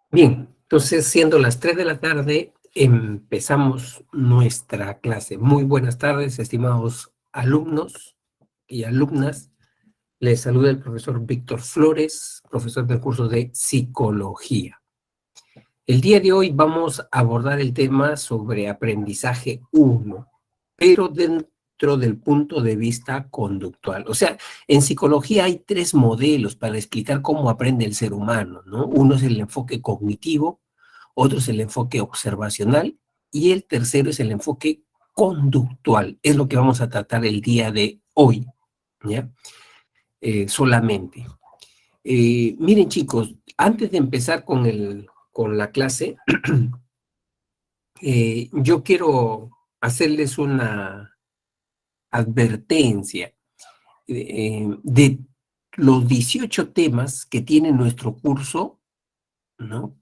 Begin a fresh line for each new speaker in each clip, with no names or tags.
Bien, entonces siendo las 3 de la tarde, empezamos nuestra clase. Muy buenas tardes, estimados alumnos y alumnas. Les saluda el profesor Víctor Flores, profesor del curso de Psicología. El día de hoy vamos a abordar el tema sobre aprendizaje 1, pero dentro del punto de vista conductual. O sea, en psicología hay 3 modelos para explicar cómo aprende el ser humano, ¿no? Uno es el enfoque cognitivo, otro es el enfoque observacional y el tercero es el enfoque conductual. Es lo que vamos a tratar el día de hoy, ¿ya? Solamente. Miren, chicos, antes de empezar con la clase, yo quiero hacerles una advertencia de los 18 temas que tiene nuestro curso, ¿no?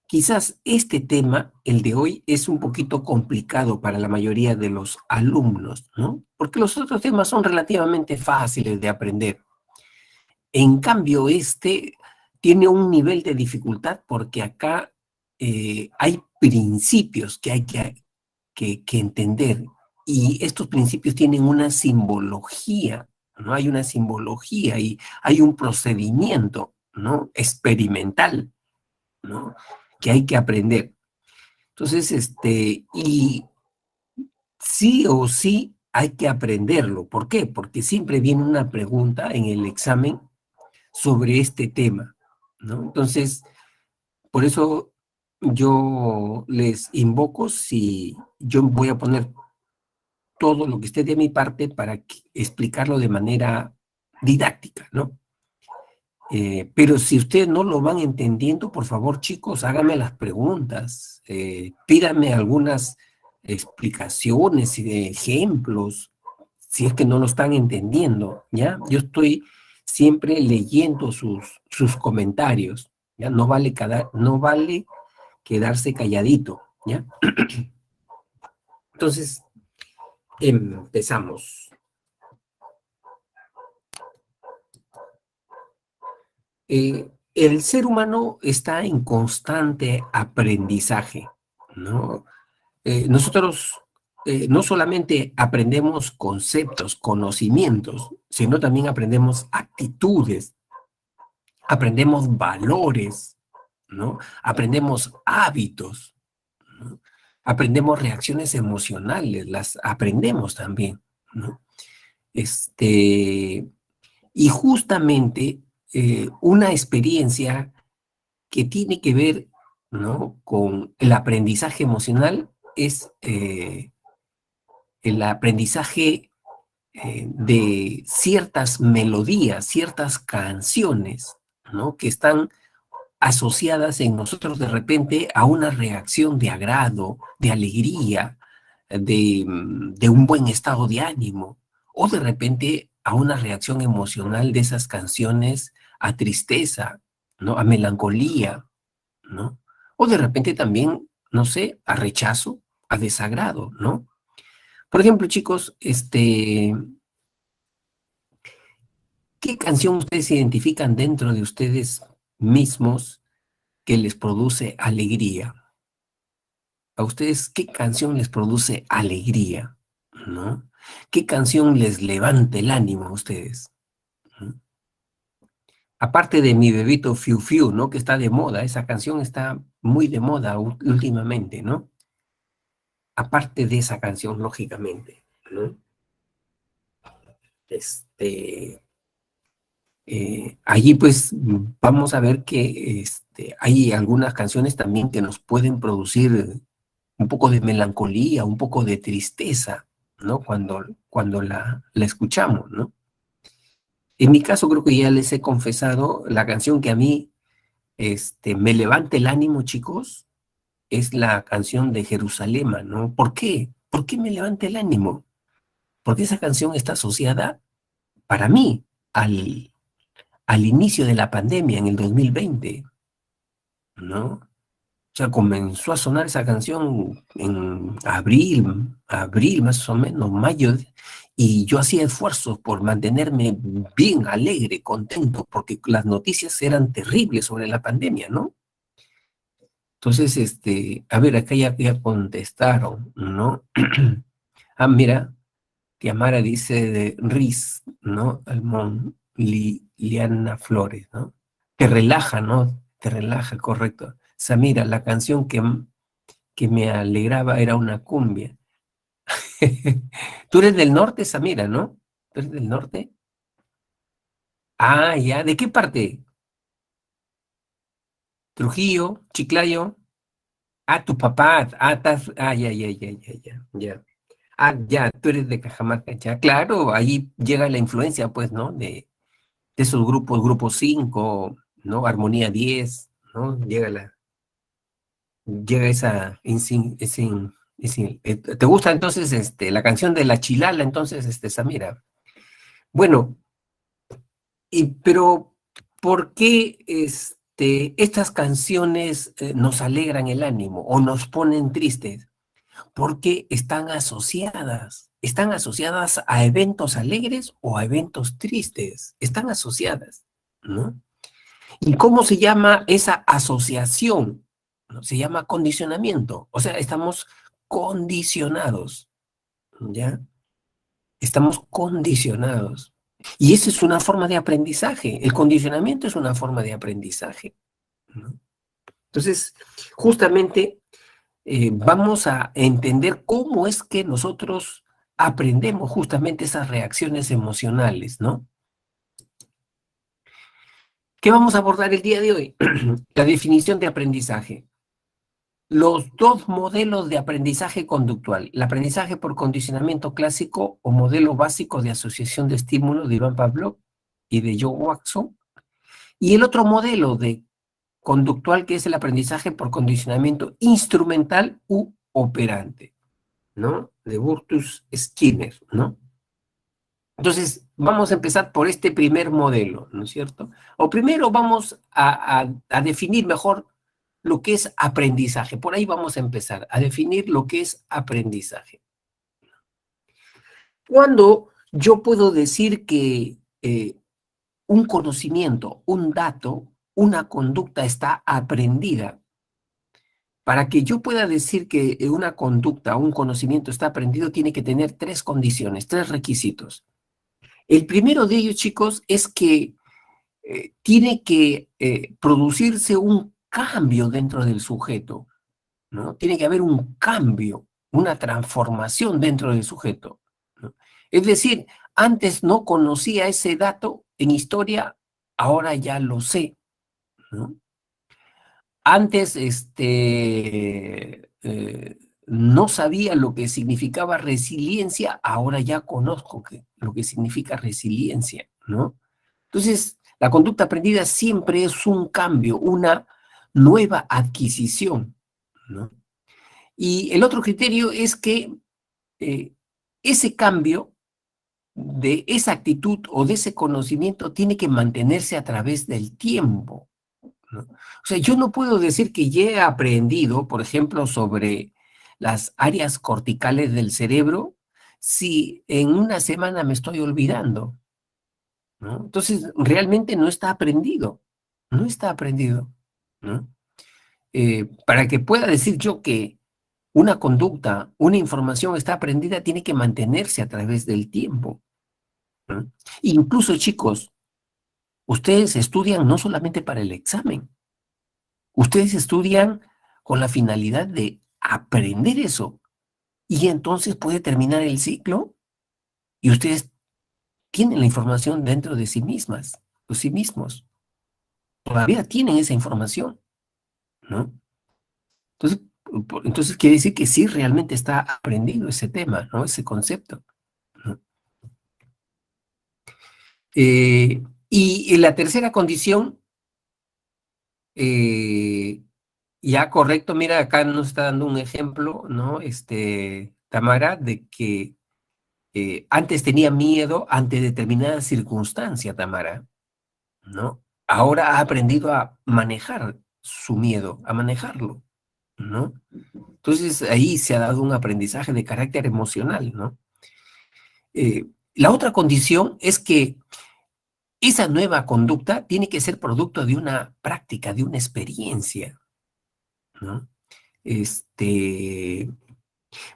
Quizás este tema, el de hoy, es un poquito complicado para la mayoría de los alumnos, ¿no? Porque los otros temas son relativamente fáciles de aprender. En cambio, este tiene un nivel de dificultad porque acá hay principios que hay que entender, y estos principios tienen una simbología, ¿no? Hay una simbología y hay un procedimiento, ¿no? Experimental, ¿no? Que hay que aprender. Entonces, y sí o sí hay que aprenderlo. ¿Por qué? Porque siempre viene una pregunta en el examen sobre este tema, ¿no? Entonces, por eso yo les invoco, si yo voy a poner todo lo que esté de mi parte para explicarlo de manera didáctica, ¿no? Pero si ustedes no lo van entendiendo, por favor, chicos, háganme las preguntas, pídanme algunas explicaciones y de ejemplos, si es que no lo están entendiendo, ¿ya? Yo estoy siempre leyendo sus comentarios, ¿ya? No vale quedarse calladito, ¿ya? Entonces, empezamos. El ser humano está en constante aprendizaje, ¿no? Nosotros no solamente aprendemos conceptos, conocimientos, sino también aprendemos actitudes, aprendemos valores, ¿no? Aprendemos hábitos, ¿no? Aprendemos reacciones emocionales, las aprendemos también, ¿no? Y justamente una experiencia que tiene que ver, ¿no?, con el aprendizaje emocional es el aprendizaje de ciertas melodías, ciertas canciones, ¿no?, que están asociadas en nosotros de repente a una reacción de agrado, de alegría, de un buen estado de ánimo, o de repente a una reacción emocional de esas canciones a tristeza, ¿no? A melancolía, ¿no? O de repente también, no sé, a rechazo, a desagrado, ¿no? Por ejemplo, chicos, ¿qué canción ustedes identifican dentro de ustedes mismos que les produce alegría? ¿A ustedes qué canción les produce alegría? ¿No? ¿Qué canción les levanta el ánimo a ustedes? ¿No? Aparte de Mi Bebito Fiu Fiu, ¿no? Que está de moda, esa canción está muy de moda últimamente, ¿no? Aparte de esa canción, lógicamente, ¿no? Allí pues vamos a ver que hay algunas canciones también que nos pueden producir un poco de melancolía, un poco de tristeza, ¿no? Cuando la escuchamos, ¿no? En mi caso creo que ya les he confesado, la canción que a mí me levanta el ánimo, chicos, es la canción de Jerusalema, ¿no? ¿Por qué? ¿Por qué me levanta el ánimo? Porque esa canción está asociada, para mí, al inicio de la pandemia en el 2020, ¿no? O sea, comenzó a sonar esa canción en abril más o menos, mayo, y yo hacía esfuerzos por mantenerme bien alegre, contento, porque las noticias eran terribles sobre la pandemia, ¿no? Entonces, a ver, acá ya contestaron, ¿no? Ah, mira, Tiamara dice de Riz, ¿no? Almón, Liana Flores, ¿no? Te relaja, ¿no? Te relaja, correcto. Samira, la canción que me alegraba era una cumbia. Tú eres del norte, Samira, ¿no? ¿Tú eres del norte? Ah, ya. ¿De qué parte? Trujillo, Chiclayo. Ah, tu papá. Ah, ya, ya, ya, ya, ya, ya. Ah, ya, tú eres de Cajamarca, ya. Claro, ahí llega la influencia, pues, ¿no? De esos grupos, Grupo 5, ¿no? Armonía 10, ¿no? Llega esa, ¿te gusta entonces la canción de La Chilala, entonces, Samira? Bueno, pero ¿por qué estas canciones nos alegran el ánimo o nos ponen tristes? Porque están asociadas a eventos alegres o a eventos tristes, están asociadas, ¿no? ¿Y cómo se llama esa asociación? ¿No? Se llama condicionamiento, o sea, estamos condicionados, ¿ya? Estamos condicionados. Y esa es una forma de aprendizaje. El condicionamiento es una forma de aprendizaje, ¿no? Entonces, justamente vamos a entender cómo es que nosotros aprendemos justamente esas reacciones emocionales, ¿no? ¿Qué vamos a abordar el día de hoy? La definición de aprendizaje. Los dos modelos de aprendizaje conductual, el aprendizaje por condicionamiento clásico o modelo básico de asociación de estímulos de Iván Pavlov y de Joe Watson, y el otro modelo de conductual que es el aprendizaje por condicionamiento instrumental u operante, ¿no? De Burtus Skinner, ¿no? Entonces, vamos a empezar por este primer modelo, ¿no es cierto? O primero vamos a definir mejor lo que es aprendizaje. Por ahí vamos a empezar a definir lo que es aprendizaje. Cuando yo puedo decir que un conocimiento, un dato, una conducta está aprendida, para que yo pueda decir que una conducta o un conocimiento está aprendido, tiene que tener tres condiciones, tres requisitos. El primero de ellos, chicos, es que tiene que producirse un cambio dentro del sujeto, ¿no? Tiene que haber un cambio, una transformación dentro del sujeto, ¿no? Es decir, antes no conocía ese dato en historia, ahora ya lo sé, ¿no? Antes, no sabía lo que significaba resiliencia, ahora ya conozco lo que significa resiliencia, ¿no? Entonces, la conducta aprendida siempre es un cambio, una nueva adquisición, ¿no? Y el otro criterio es que eh, ese cambio de esa actitud o de ese conocimiento tiene que mantenerse a través del tiempo, ¿no? O sea, yo no puedo decir que ya he aprendido, por ejemplo, sobre las áreas corticales del cerebro si en una semana me estoy olvidando, ¿no? Entonces, realmente no está aprendido, no está aprendido, ¿no? Para que pueda decir yo que una conducta, una información está aprendida, tiene que mantenerse a través del tiempo, ¿no? Incluso, chicos, ustedes estudian no solamente para el examen, ustedes estudian con la finalidad de aprender eso y entonces puede terminar el ciclo y ustedes tienen la información dentro de sí mismas, de sí mismos. Todavía tienen esa información, ¿no? Entonces, entonces quiere decir que sí realmente está aprendido ese tema, ¿no? Ese concepto, ¿no? Y la tercera condición, eh, ya correcto, mira, acá nos está dando un ejemplo, ¿no? Tamara, de que antes tenía miedo ante determinada circunstancia, Tamara, ¿no? Ahora ha aprendido a manejar su miedo, a manejarlo, ¿no? Entonces ahí se ha dado un aprendizaje de carácter emocional, ¿no? La otra condición es que esa nueva conducta tiene que ser producto de una práctica, de una experiencia. ¿no?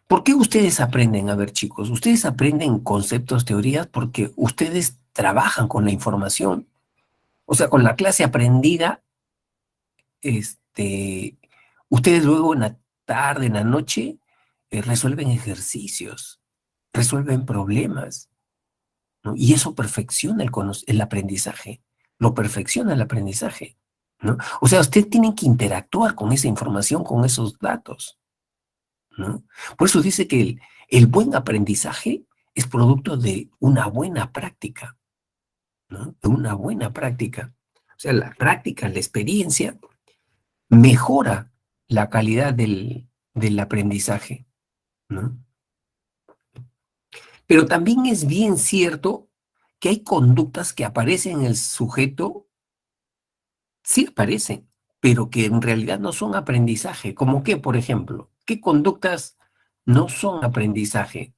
¿Por qué ustedes aprenden? A ver, chicos, ustedes aprenden conceptos, teorías, porque ustedes trabajan con la información. O sea, con la clase aprendida, este, ustedes luego en la tarde, en la noche, resuelven ejercicios, resuelven problemas, ¿no? Y eso perfecciona el aprendizaje, lo perfecciona el aprendizaje, ¿no? O sea, ustedes tienen que interactuar con esa información, con esos datos, ¿no? Por eso dice que el buen aprendizaje es producto de una buena práctica, ¿no? De una buena práctica. O sea, la práctica, la experiencia mejora la calidad del aprendizaje, ¿no? Pero también es bien cierto que hay conductas que aparecen en el sujeto, sí aparecen, pero que en realidad no son aprendizaje. ¿Como qué, por ejemplo? ¿Qué conductas no son aprendizaje?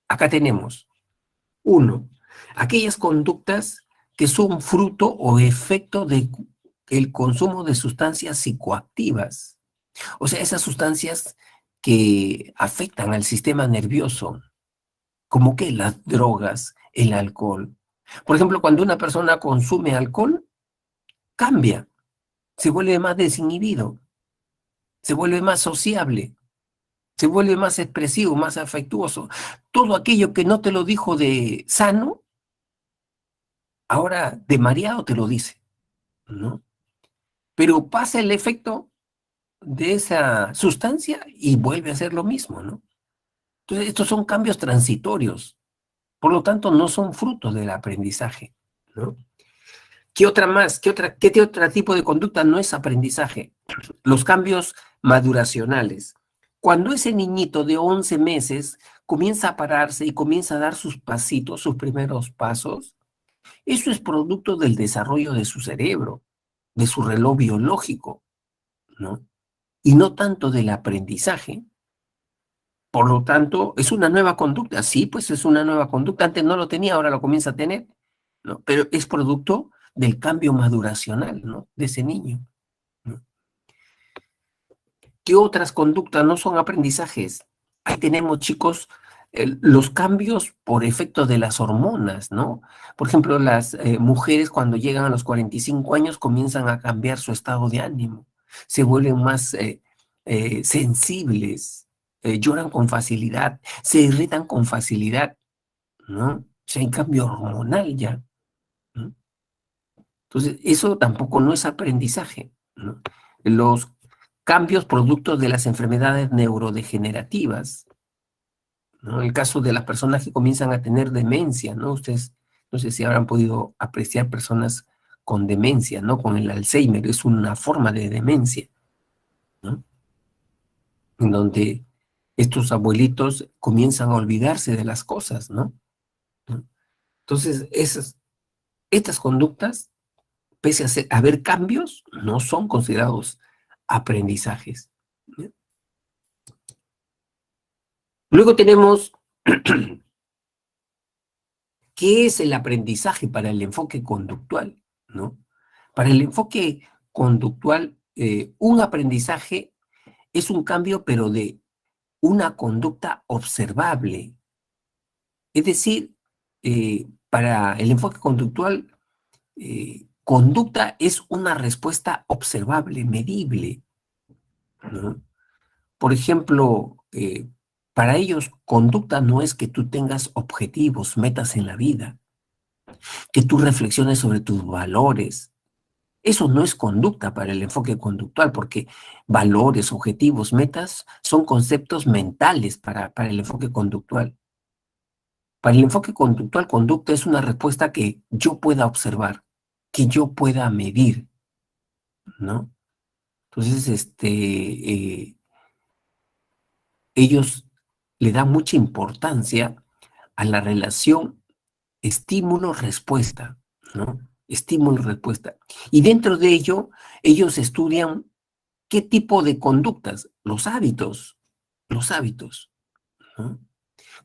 Acá tenemos, uno, aquellas conductas que son fruto o efecto del consumo de sustancias psicoactivas. O sea, esas sustancias que afectan al sistema nervioso, como que las drogas, el alcohol. Por ejemplo, cuando una persona consume alcohol, cambia, se vuelve más desinhibido, se vuelve más sociable, se vuelve más expresivo, más afectuoso. Todo aquello que no te lo dijo de sano, ahora de mareado te lo dice, ¿no? Pero pasa el efecto de esa sustancia y vuelve a hacer lo mismo, ¿no? Entonces, estos son cambios transitorios. Por lo tanto, no son frutos del aprendizaje, ¿no? ¿Qué otra más? ¿Qué otro tipo de conducta no es aprendizaje? Los cambios maduracionales. Cuando ese niñito de 11 meses comienza a pararse y comienza a dar sus pasitos, sus primeros pasos, eso es producto del desarrollo de su cerebro, de su reloj biológico, ¿no? Y no tanto del aprendizaje. Por lo tanto, es una nueva conducta. Sí, pues es una nueva conducta. Antes no lo tenía, ahora lo comienza a tener, ¿no? Pero es producto del cambio maduracional, ¿no? De ese niño, ¿no? ¿Qué otras conductas no son aprendizajes? Ahí tenemos, chicos, los cambios por efecto de las hormonas, ¿no? Por ejemplo, las mujeres cuando llegan a los 45 años comienzan a cambiar su estado de ánimo, se vuelven más sensibles, lloran con facilidad, se irritan con facilidad, ¿no? O sea, hay cambio hormonal ya, ¿no? Entonces, eso tampoco no es aprendizaje, ¿no? Los cambios producto de las enfermedades neurodegenerativas, ¿no? El caso de las personas que comienzan a tener demencia, ¿no? Ustedes, no sé si habrán podido apreciar personas con demencia, ¿no? Con el Alzheimer, es una forma de demencia, ¿no? En donde estos abuelitos comienzan a olvidarse de las cosas, ¿no? ¿No? Entonces, estas conductas, pese a haber cambios, no son considerados aprendizajes, ¿no? Luego tenemos qué es el aprendizaje para el enfoque conductual, ¿no? Para el enfoque conductual, un aprendizaje es un cambio, pero de una conducta observable. Es decir, para el enfoque conductual, conducta es una respuesta observable, medible, ¿no? Por ejemplo, para ellos, conducta no es que tú tengas objetivos, metas en la vida, que tú reflexiones sobre tus valores. Eso no es conducta para el enfoque conductual, porque valores, objetivos, metas son conceptos mentales para el enfoque conductual. Para el enfoque conductual, conducta es una respuesta que yo pueda observar, que yo pueda medir, ¿no? Entonces, ellos le dan mucha importancia a la relación estímulo-respuesta, ¿no? Estímulo-respuesta. Y dentro de ello, ellos estudian qué tipo de conductas, los hábitos, ¿no?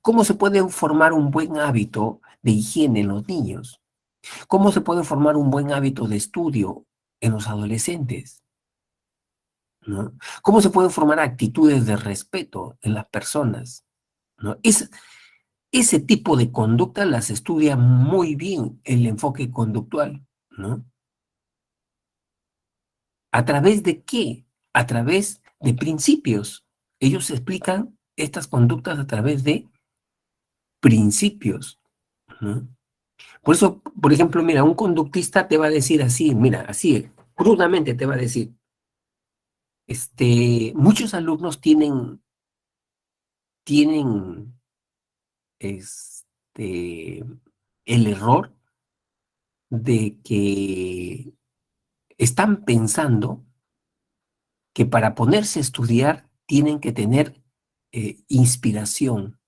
¿Cómo se puede formar un buen hábito de higiene en los niños? ¿Cómo se puede formar un buen hábito de estudio en los adolescentes? ¿no? ¿Cómo se pueden formar actitudes de respeto en las personas? ¿No? Ese tipo de conducta las estudia muy bien el enfoque conductual, ¿no? ¿A través de qué? A través de principios. Ellos explican estas conductas a través de principios, ¿no? Por eso, por ejemplo, mira, un conductista te va a decir así, mira, así, crudamente te va a decir, muchos alumnos tienen el error de que están pensando que para ponerse a estudiar tienen que tener inspiración,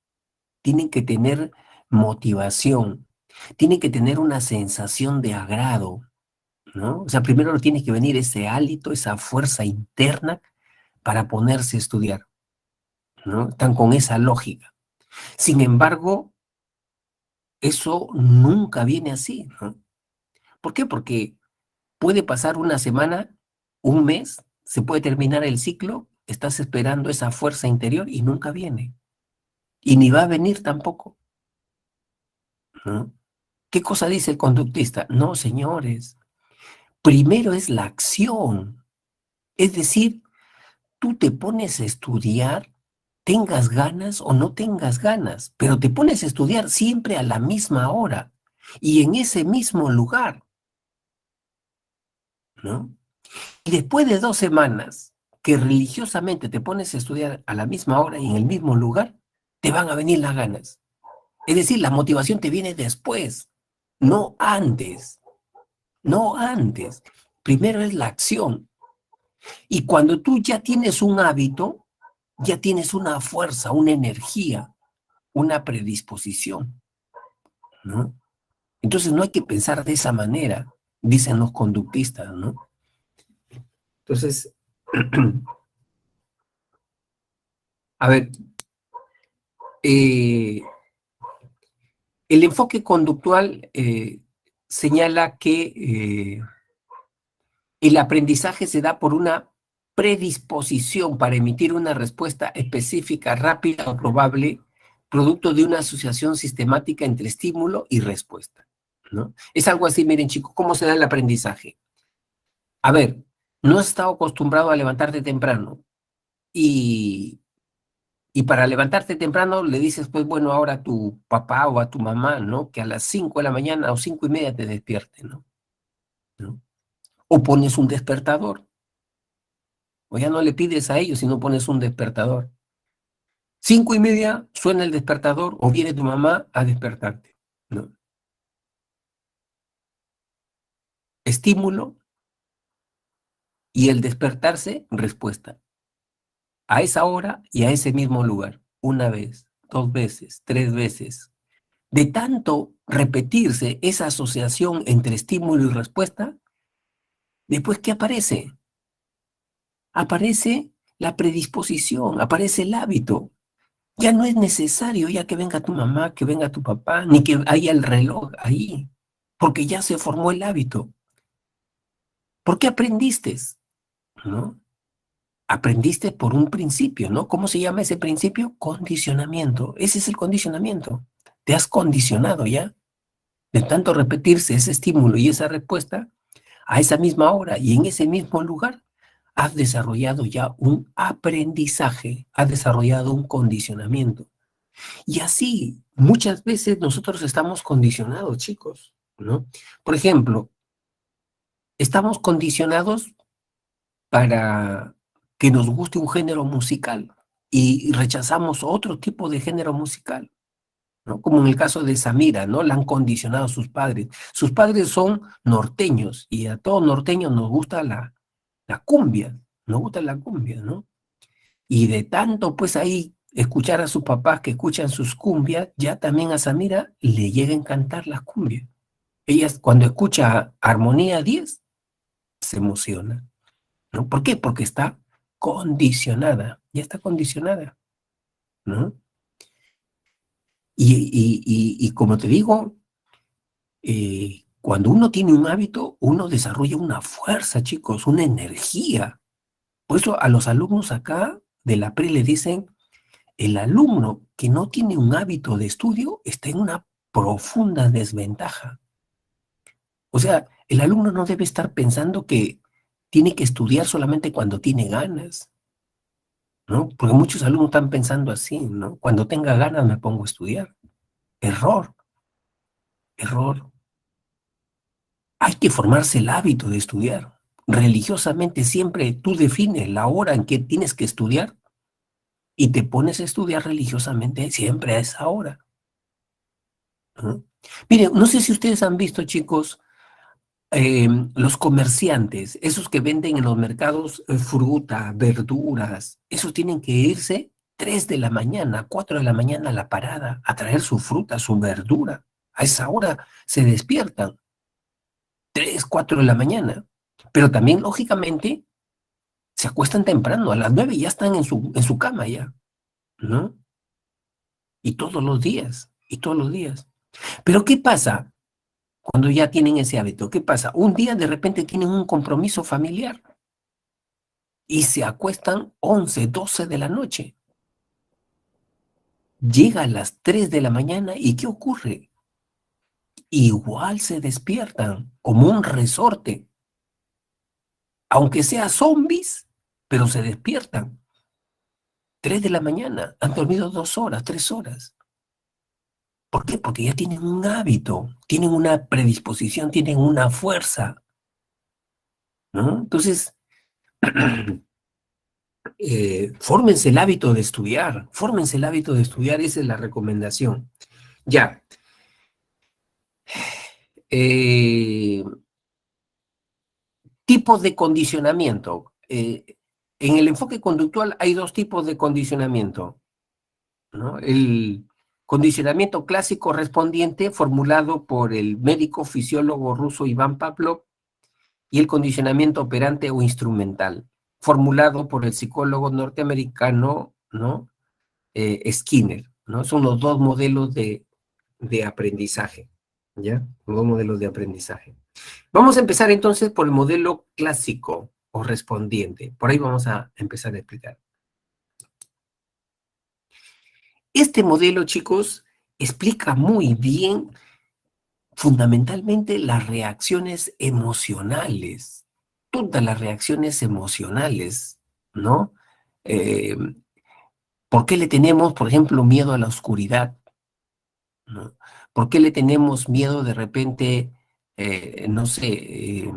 tienen que tener motivación, tienen que tener una sensación de agrado, ¿no? O sea, primero tiene que venir ese hálito, esa fuerza interna para ponerse a estudiar, ¿no? Están con esa lógica. Sin embargo, eso nunca viene así, ¿no? ¿Por qué? Porque puede pasar una semana, un mes, se puede terminar el ciclo, estás esperando esa fuerza interior y nunca viene. Y ni va a venir tampoco, ¿no? ¿Qué cosa dice el conductista? No, señores, primero es la acción. Es decir, tú te pones a estudiar, tengas ganas o no tengas ganas, pero te pones a estudiar siempre a la misma hora y en ese mismo lugar, ¿no? Y después de 2 semanas que religiosamente te pones a estudiar a la misma hora y en el mismo lugar, te van a venir las ganas. Es decir, la motivación te viene después, no antes, no antes. Primero es la acción. Y cuando tú ya tienes un hábito, ya tienes una fuerza, una energía, una predisposición, ¿no? Entonces no hay que pensar de esa manera, dicen los conductistas, ¿no? Entonces, a ver, eh, el enfoque conductual señala que el aprendizaje se da por una predisposición para emitir una respuesta específica, rápida o probable, producto de una asociación sistemática entre estímulo y respuesta, ¿no? Es algo así, miren chicos, ¿cómo se da el aprendizaje? A ver, no has estado acostumbrado a levantarte temprano y, y para levantarte temprano le dices, pues bueno, ahora a tu papá o a tu mamá, ¿no? Que a las 5 de la mañana o 5:30 te despierte, ¿no? ¿No? O pones un despertador, o ya no le pides a ellos, sino pones un despertador. 5:30 suena el despertador o viene tu mamá a despertarte, ¿no? Estímulo y el despertarse, respuesta. A esa hora y a ese mismo lugar. Una vez, 2 veces, 3 veces. De tanto repetirse esa asociación entre estímulo y respuesta, después, ¿qué aparece? Aparece la predisposición, aparece el hábito. Ya no es necesario ya que venga tu mamá, que venga tu papá, ni que haya el reloj ahí, porque ya se formó el hábito. ¿Por qué aprendiste? ¿No? Aprendiste por un principio, ¿no? ¿Cómo se llama ese principio? Condicionamiento. Ese es el condicionamiento. Te has condicionado ya. De tanto repetirse ese estímulo y esa respuesta, a esa misma hora y en ese mismo lugar, has desarrollado ya un aprendizaje, has desarrollado un condicionamiento. Y así, muchas veces nosotros estamos condicionados, chicos, ¿no? Por ejemplo, estamos condicionados para que nos guste un género musical y rechazamos otro tipo de género musical, ¿no? Como en el caso de Samira, ¿no? La han condicionado sus padres. Sus padres son norteños y a todos norteños nos gusta la cumbia, nos gusta la cumbia, ¿no? Y de tanto, pues ahí escuchar a sus papás que escuchan sus cumbias, ya también a Samira le llega a encantar las cumbias. Ella cuando escucha Armonía 10 se emociona, ¿no? ¿Por qué? Porque está condicionada, ya está condicionada, ¿no? Y como te digo, cuando uno tiene un hábito, uno desarrolla una fuerza, chicos, una energía. Por eso a los alumnos acá de la pre le dicen, el alumno que no tiene un hábito de estudio está en una profunda desventaja. O sea, el alumno no debe estar pensando que tiene que estudiar solamente cuando tiene ganas, ¿no? Porque muchos alumnos están pensando así, ¿no? Cuando tenga ganas me pongo a estudiar. Error, error. Hay que formarse el hábito de estudiar. Religiosamente siempre tú defines la hora en que tienes que estudiar y te pones a estudiar religiosamente siempre a esa hora, ¿no? Miren, no sé si ustedes han visto, chicos, los comerciantes, esos que venden en los mercados fruta, verduras, esos tienen que irse 3 de la mañana, 4 de la mañana a la parada a traer su fruta, su verdura. A esa hora se despiertan, 3, 4 de la mañana. Pero también, lógicamente, se acuestan temprano, a las 9 ya están en su cama ya, ¿no? Y todos los días. Pero ¿qué pasa cuando ya tienen ese hábito? ¿Qué pasa? Un día de repente tienen un compromiso familiar y se acuestan 11, 12 de la noche. Llega a las 3 de la mañana y ¿qué ocurre? Igual se despiertan como un resorte, aunque sea zombies, pero se despiertan. 3 de la mañana, han dormido 2 horas, 3 horas. ¿Por qué? Porque ya tienen un hábito, tienen una predisposición, tienen una fuerza, ¿no? Entonces, fórmense el hábito de estudiar, fórmense el hábito de estudiar, esa es la recomendación. Ya, eh, tipos de condicionamiento. En el enfoque conductual hay 2 tipos de condicionamiento, ¿no? El condicionamiento clásico correspondiente formulado por el médico fisiólogo ruso Iván Pavlov y el condicionamiento operante o instrumental, formulado por el psicólogo norteamericano, ¿no? Skinner, ¿no? Son los 2 modelos de aprendizaje, ¿ya? Los 2 modelos de aprendizaje. Vamos a empezar entonces por el modelo clásico o respondiente. Por ahí vamos a empezar a explicar. Este modelo, chicos, explica muy bien fundamentalmente las reacciones emocionales, todas las reacciones emocionales, ¿no? Eh, ¿Por qué le tenemos, por ejemplo, miedo a la oscuridad? ¿No? ¿Por qué le tenemos miedo de repente, no sé,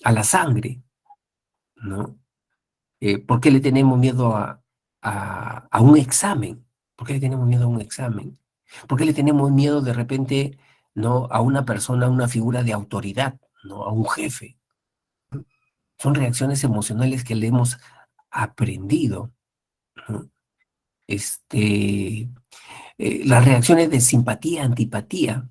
a la sangre? ¿No? ¿Por qué le tenemos miedo a un examen? ¿Por qué le tenemos miedo a un examen? ¿Por qué le tenemos miedo de repente, ¿no? A una persona, a una figura de autoridad, ¿no? A un jefe. Son reacciones emocionales que le hemos aprendido, ¿no? Este, las reacciones de simpatía, antipatía,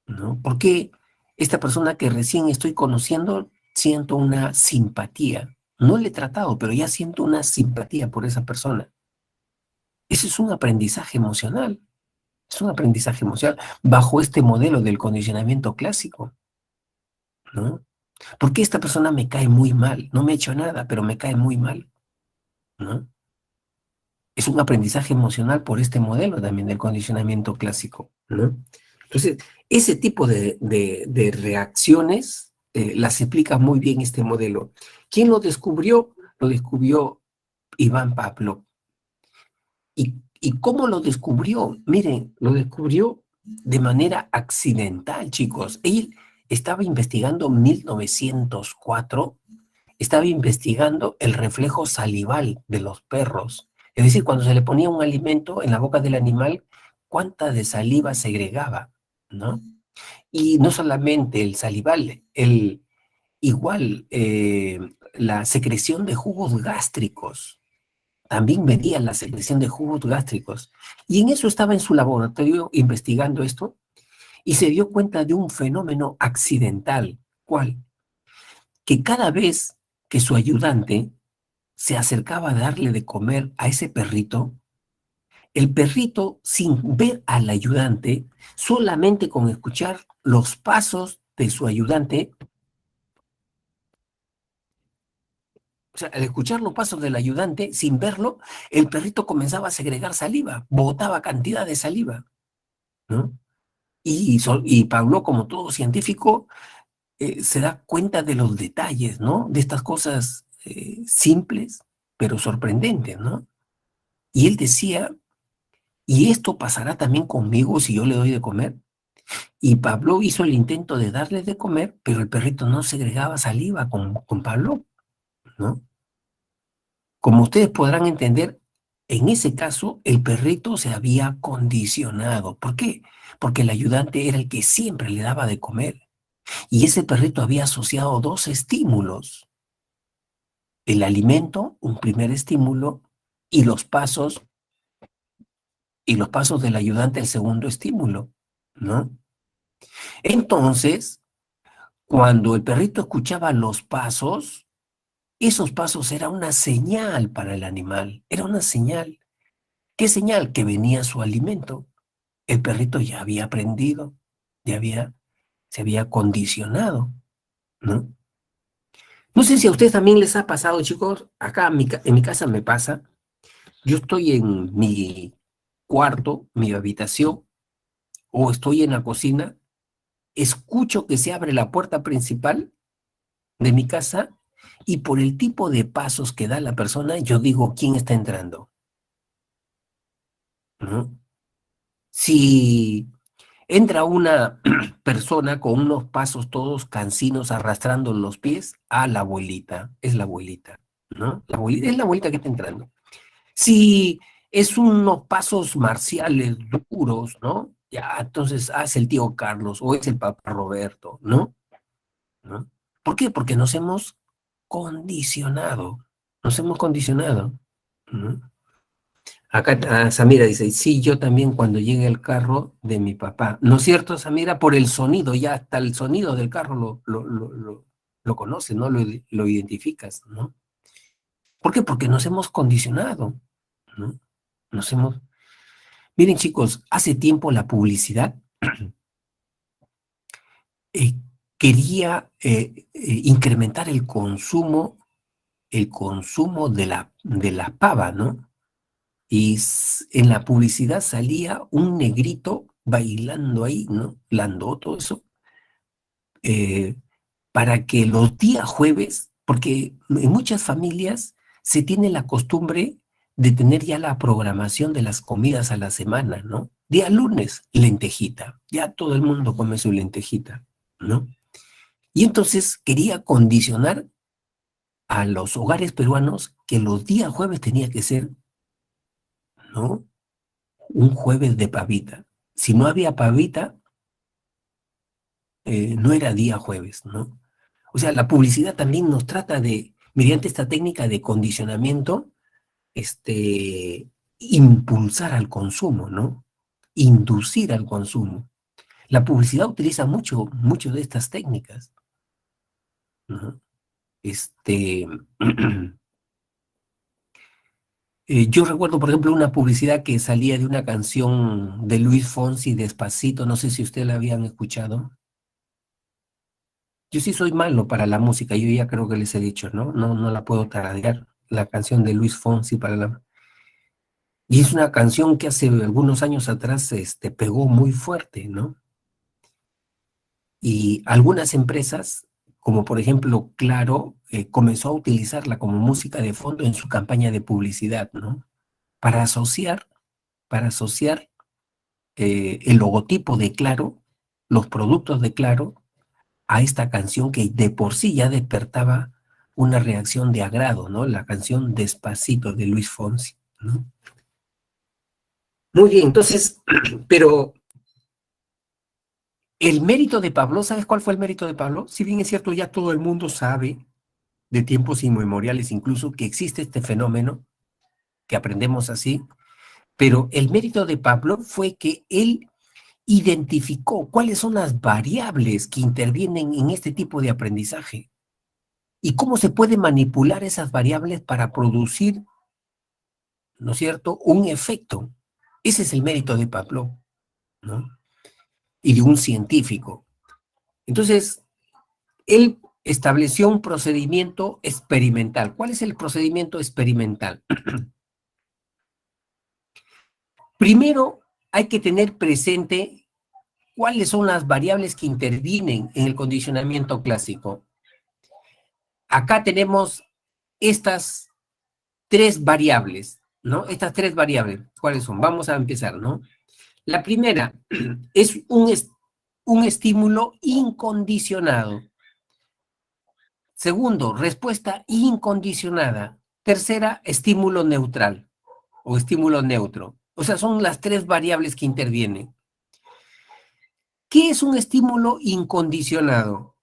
¿no? ¿Por qué esta persona que recién estoy conociendo siento una simpatía? No le he tratado, pero ya siento una simpatía por esa persona. Ese es un aprendizaje emocional. Es un aprendizaje emocional bajo este modelo del condicionamiento clásico, ¿no? Porque esta persona me cae muy mal, no me ha hecho nada, pero me cae muy mal, ¿no? Es un aprendizaje emocional por este modelo también del condicionamiento clásico, ¿no? Entonces, ese tipo de reacciones las explica muy bien este modelo. ¿Quién lo descubrió? Lo descubrió Iván Pavlov. ¿Y cómo lo descubrió? Miren, lo descubrió de manera accidental, chicos. Él estaba investigando en 1904, estaba investigando el reflejo salival de los perros. Es decir, cuando se le ponía un alimento en la boca del animal, cuánta de saliva segregaba, ¿no? Y no solamente el salival, igual la secreción de jugos gástricos. También medía la secreción de jugos gástricos. Y en eso estaba en su laboratorio investigando esto y se dio cuenta de un fenómeno accidental. ¿Cuál? Que cada vez que su ayudante se acercaba a darle de comer a ese perrito, el perrito, sin ver al ayudante, solamente con escuchar los pasos de su ayudante, O sea, al escuchar los pasos del ayudante, sin verlo, el perrito comenzaba a segregar saliva, botaba cantidad de saliva, ¿no? Y Pablo, como todo científico, se da cuenta de los detalles, ¿no? De estas cosas simples, pero sorprendentes, ¿no? Y él decía, ¿y esto pasará también conmigo si yo le doy de comer? Y Pablo hizo el intento de darle de comer, pero el perrito no segregaba saliva con Pablo, ¿no? Como ustedes podrán entender, en ese caso el perrito se había condicionado. ¿Por qué? Porque el ayudante era el que siempre le daba de comer. Y ese perrito había asociado dos estímulos: el alimento, un primer estímulo, y los pasos del ayudante, el segundo estímulo, ¿no? Entonces, cuando el perrito escuchaba los pasos, esos pasos era una señal para el animal, era una señal. ¿Qué señal? Que venía su alimento. El perrito ya había aprendido, se había condicionado, ¿no? No sé si a ustedes también les ha pasado, chicos. Acá en mi casa me pasa. Yo estoy en mi cuarto, mi habitación, o estoy en la cocina, escucho que se abre la puerta principal de mi casa y por el tipo de pasos que da la persona, yo digo, ¿quién está entrando? ¿No? Si entra una persona con unos pasos todos cansinos arrastrando los pies, la abuelita, es la abuelita, ¿no? Es la abuelita que está entrando. Si es unos pasos marciales duros, ¿no? Ya, entonces es el tío Carlos o es el papá Roberto, ¿no? ¿No? ¿Por qué? Porque condicionado, nos hemos condicionado, ¿no? Acá Samira dice, sí, yo también cuando llegue el carro de mi papá. ¿No es cierto, Samira? Por el sonido, ya hasta el sonido del carro lo conoces, ¿no? Lo identificas, ¿no? ¿Por qué? Porque nos hemos condicionado, ¿no? Nos hemos... Miren, chicos, hace tiempo la publicidad eh, quería incrementar el consumo de la pava, ¿no? Y en la publicidad salía un negrito bailando ahí, ¿no? Landó todo eso, eh, para que los días jueves, porque en muchas familias se tiene la costumbre de tener ya la programación de las comidas a la semana, ¿no? Día lunes, lentejita, ya todo el mundo come su lentejita, ¿no? Y entonces quería condicionar a los hogares peruanos que los días jueves tenía que ser, ¿no? Un jueves de pavita. Si no había pavita, no era día jueves, ¿no? O sea, la publicidad también nos trata de, mediante esta técnica de condicionamiento, impulsar al consumo, ¿no? Inducir al consumo. La publicidad utiliza mucho de estas técnicas, ¿no? Este, yo recuerdo, por ejemplo, una publicidad que salía de una canción de Luis Fonsi, Despacito, no sé si ustedes la habían escuchado. Yo sí soy malo para la música, yo ya creo que les he dicho, ¿no? No la puedo tararear, la canción de Luis Fonsi para la... Y es una canción que hace algunos años atrás pegó muy fuerte, ¿no? Y algunas empresas, como por ejemplo Claro, comenzó a utilizarla como música de fondo en su campaña de publicidad, ¿no? Para asociar, para asociar el logotipo de Claro, los productos de Claro, a esta canción que de por sí ya despertaba una reacción de agrado, ¿no? La canción Despacito de Luis Fonsi, ¿no? Muy bien, entonces, pero el mérito de Pablo, ¿sabes cuál fue el mérito de Pablo? Si bien es cierto, ya todo el mundo sabe de tiempos inmemoriales incluso que existe este fenómeno, que aprendemos así, pero el mérito de Pablo fue que él identificó cuáles son las variables que intervienen en este tipo de aprendizaje y cómo se puede manipular esas variables para producir, ¿no es cierto?, un efecto. Ese es el mérito de Pablo, ¿no? Y de un científico. Entonces, él estableció un procedimiento experimental. ¿Cuál es el procedimiento experimental? Primero, hay que tener presente cuáles son las variables que intervienen en el condicionamiento clásico. Acá tenemos estas tres variables, ¿no? Estas tres variables, ¿cuáles son? Vamos a empezar, ¿no? La primera es un estímulo incondicionado. Segundo, respuesta incondicionada. Tercera, estímulo neutral o estímulo neutro. O sea, son las tres variables que intervienen. ¿Qué es un estímulo incondicionado?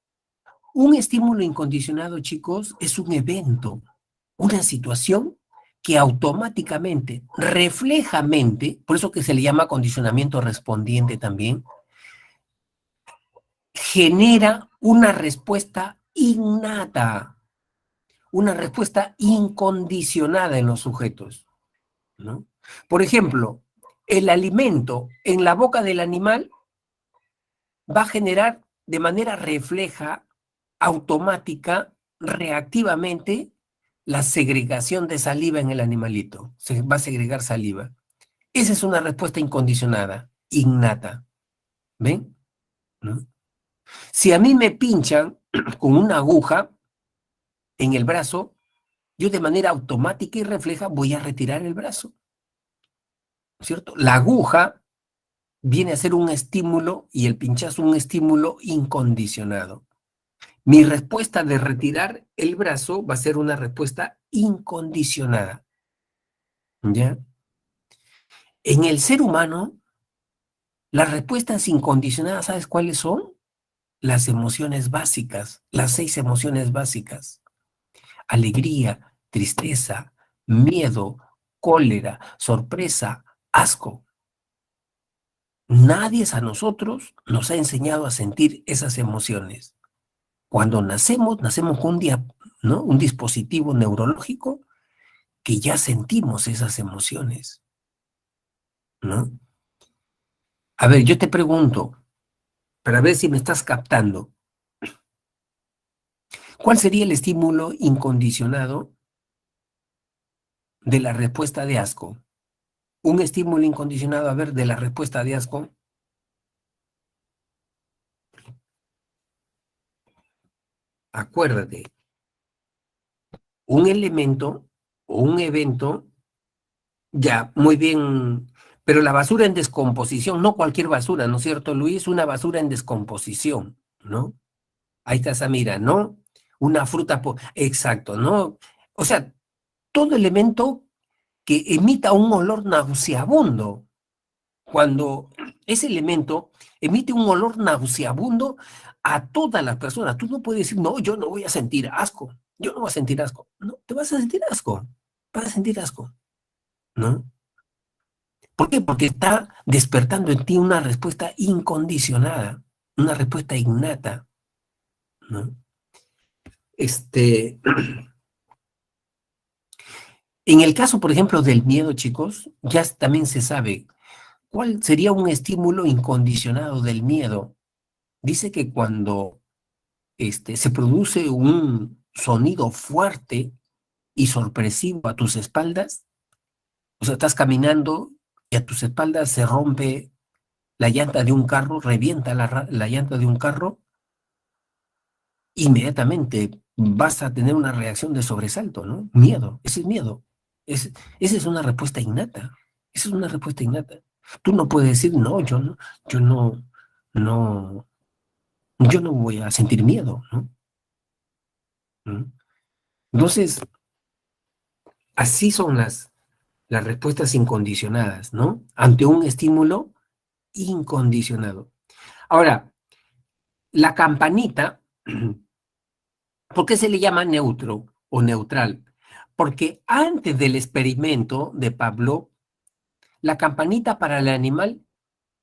Un estímulo incondicionado, chicos, es un evento, una situación que automáticamente, reflejamente, por eso que se le llama condicionamiento respondiente también, genera una respuesta innata, una respuesta incondicionada en los sujetos, ¿no? Por ejemplo, el alimento en la boca del animal va a generar de manera refleja, automática, reactivamente, la segregación de saliva en el animalito. Se va a segregar saliva. Esa es una respuesta incondicionada, innata. ¿Ven? ¿No? Si a mí me pinchan con una aguja en el brazo, yo de manera automática y refleja voy a retirar el brazo, ¿cierto? La aguja viene a ser un estímulo y el pinchazo un estímulo incondicionado. Mi respuesta de retirar el brazo va a ser una respuesta incondicionada, ¿ya? En el ser humano, las respuestas incondicionadas, ¿sabes cuáles son? Las emociones básicas, las 6 emociones básicas. Alegría, tristeza, miedo, cólera, sorpresa, asco. Nadie a nosotros nos ha enseñado a sentir esas emociones. Cuando nacemos con ¿no? un dispositivo neurológico que ya sentimos esas emociones, ¿no? A ver, yo te pregunto, para ver si me estás captando, ¿cuál sería el estímulo incondicionado de la respuesta de asco? Un estímulo incondicionado, a ver, de la respuesta de asco. Acuérdate, un elemento o un evento, ya, muy bien, pero la basura en descomposición, no cualquier basura, ¿no es cierto, Luis? Una basura en descomposición, ¿no? Ahí está esa mira, ¿no? Una fruta, exacto, ¿no? O sea, todo elemento que emita un olor nauseabundo. Cuando ese elemento emite un olor nauseabundo a todas las personas, tú no puedes decir, no, yo no voy a sentir asco, yo no voy a sentir asco. No, te vas a sentir asco, vas a sentir asco, ¿no? ¿Por qué? Porque está despertando en ti una respuesta incondicionada, una respuesta innata, ¿no? En el caso, por ejemplo, del miedo, chicos, ya también se sabe cuál sería un estímulo incondicionado del miedo. Dice que cuando se produce un sonido fuerte y sorpresivo a tus espaldas, o sea, estás caminando y a tus espaldas se rompe la llanta de un carro, revienta la llanta de un carro, inmediatamente vas a tener una reacción de sobresalto, ¿no? Miedo, ese es miedo. Esa es una respuesta innata. Esa es una respuesta innata. Tú no puedes decir, no, yo no, no, yo no voy a sentir miedo, ¿no? ¿Mm? Entonces, así son las respuestas incondicionadas, ¿no? Ante un estímulo incondicionado. Ahora, la campanita, ¿por qué se le llama neutro o neutral? Porque antes del experimento de Pavlov, la campanita para el animal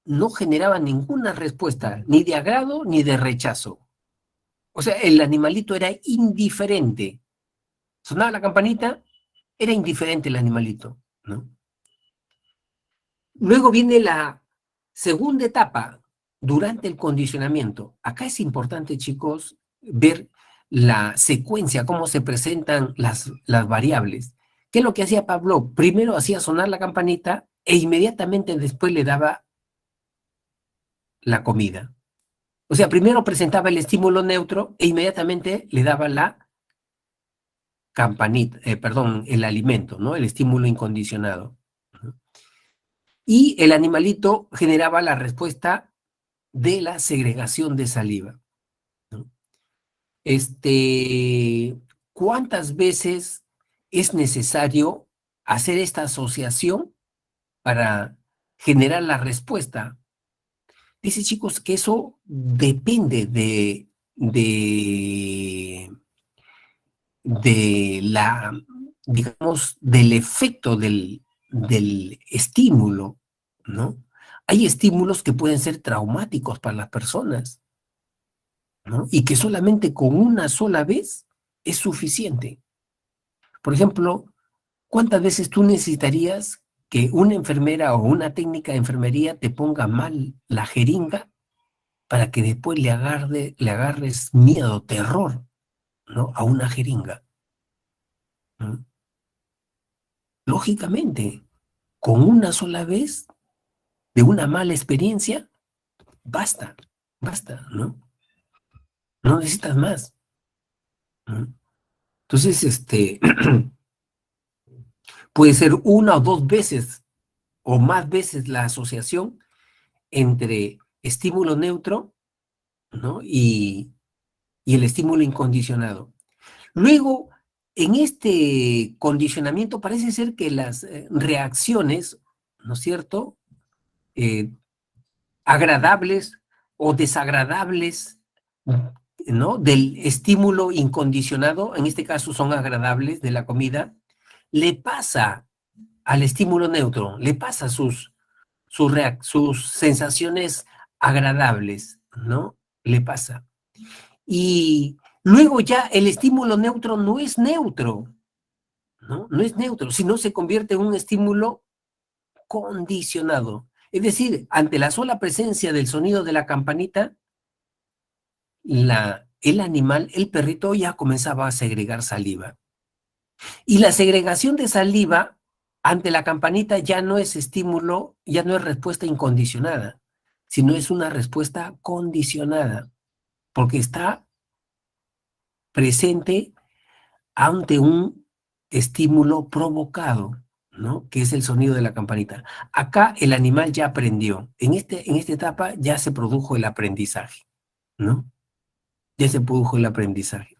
no generaba ninguna respuesta, ni de agrado ni de rechazo. O sea, el animalito era indiferente. Sonaba la campanita, era indiferente el animalito, ¿no? Luego viene la segunda etapa durante el condicionamiento. Acá es importante, chicos, ver la secuencia, cómo se presentan las variables. ¿Qué es lo que hacía Pavlov? Primero hacía sonar la campanita e inmediatamente después le daba la comida. O sea, primero presentaba el estímulo neutro e inmediatamente le daba la campanita, perdón, el alimento, ¿no? El estímulo incondicionado. Y el animalito generaba la respuesta de la segregación de saliva, ¿no? ¿Cuántas veces es necesario hacer esta asociación para generar la respuesta? Dice, chicos, que eso depende de la, digamos, del efecto del estímulo, ¿no? Hay estímulos que pueden ser traumáticos para las personas, ¿no? Y que solamente con una sola vez es suficiente. Por ejemplo, ¿cuántas veces tú necesitarías que una enfermera o una técnica de enfermería te ponga mal la jeringa para que después le agarres miedo, terror, ¿no? A una jeringa, ¿no? Lógicamente, con una sola vez de una mala experiencia, basta, basta, ¿no? No necesitas más, ¿no? Entonces, puede ser una o dos veces o más veces la asociación entre estímulo neutro, ¿no? Y el estímulo incondicionado. Luego, en este condicionamiento parece ser que las reacciones, ¿no es cierto?, eh, agradables o desagradables, ¿no?, del estímulo incondicionado, en este caso son agradables de la comida, le pasa al estímulo neutro, le pasa sus sensaciones agradables, ¿no? Le pasa. Y luego ya el estímulo neutro no es neutro, ¿no? No es neutro, sino se convierte en un estímulo condicionado. Es decir, ante la sola presencia del sonido de la campanita, el animal, el perrito, ya comenzaba a segregar saliva. Y la segregación de saliva ante la campanita ya no es estímulo, ya no es respuesta incondicionada, sino es una respuesta condicionada, porque está presente ante un estímulo provocado, ¿no? Que es el sonido de la campanita. Acá el animal ya aprendió. En esta etapa ya se produjo el aprendizaje, ¿no? Ya se produjo el aprendizaje.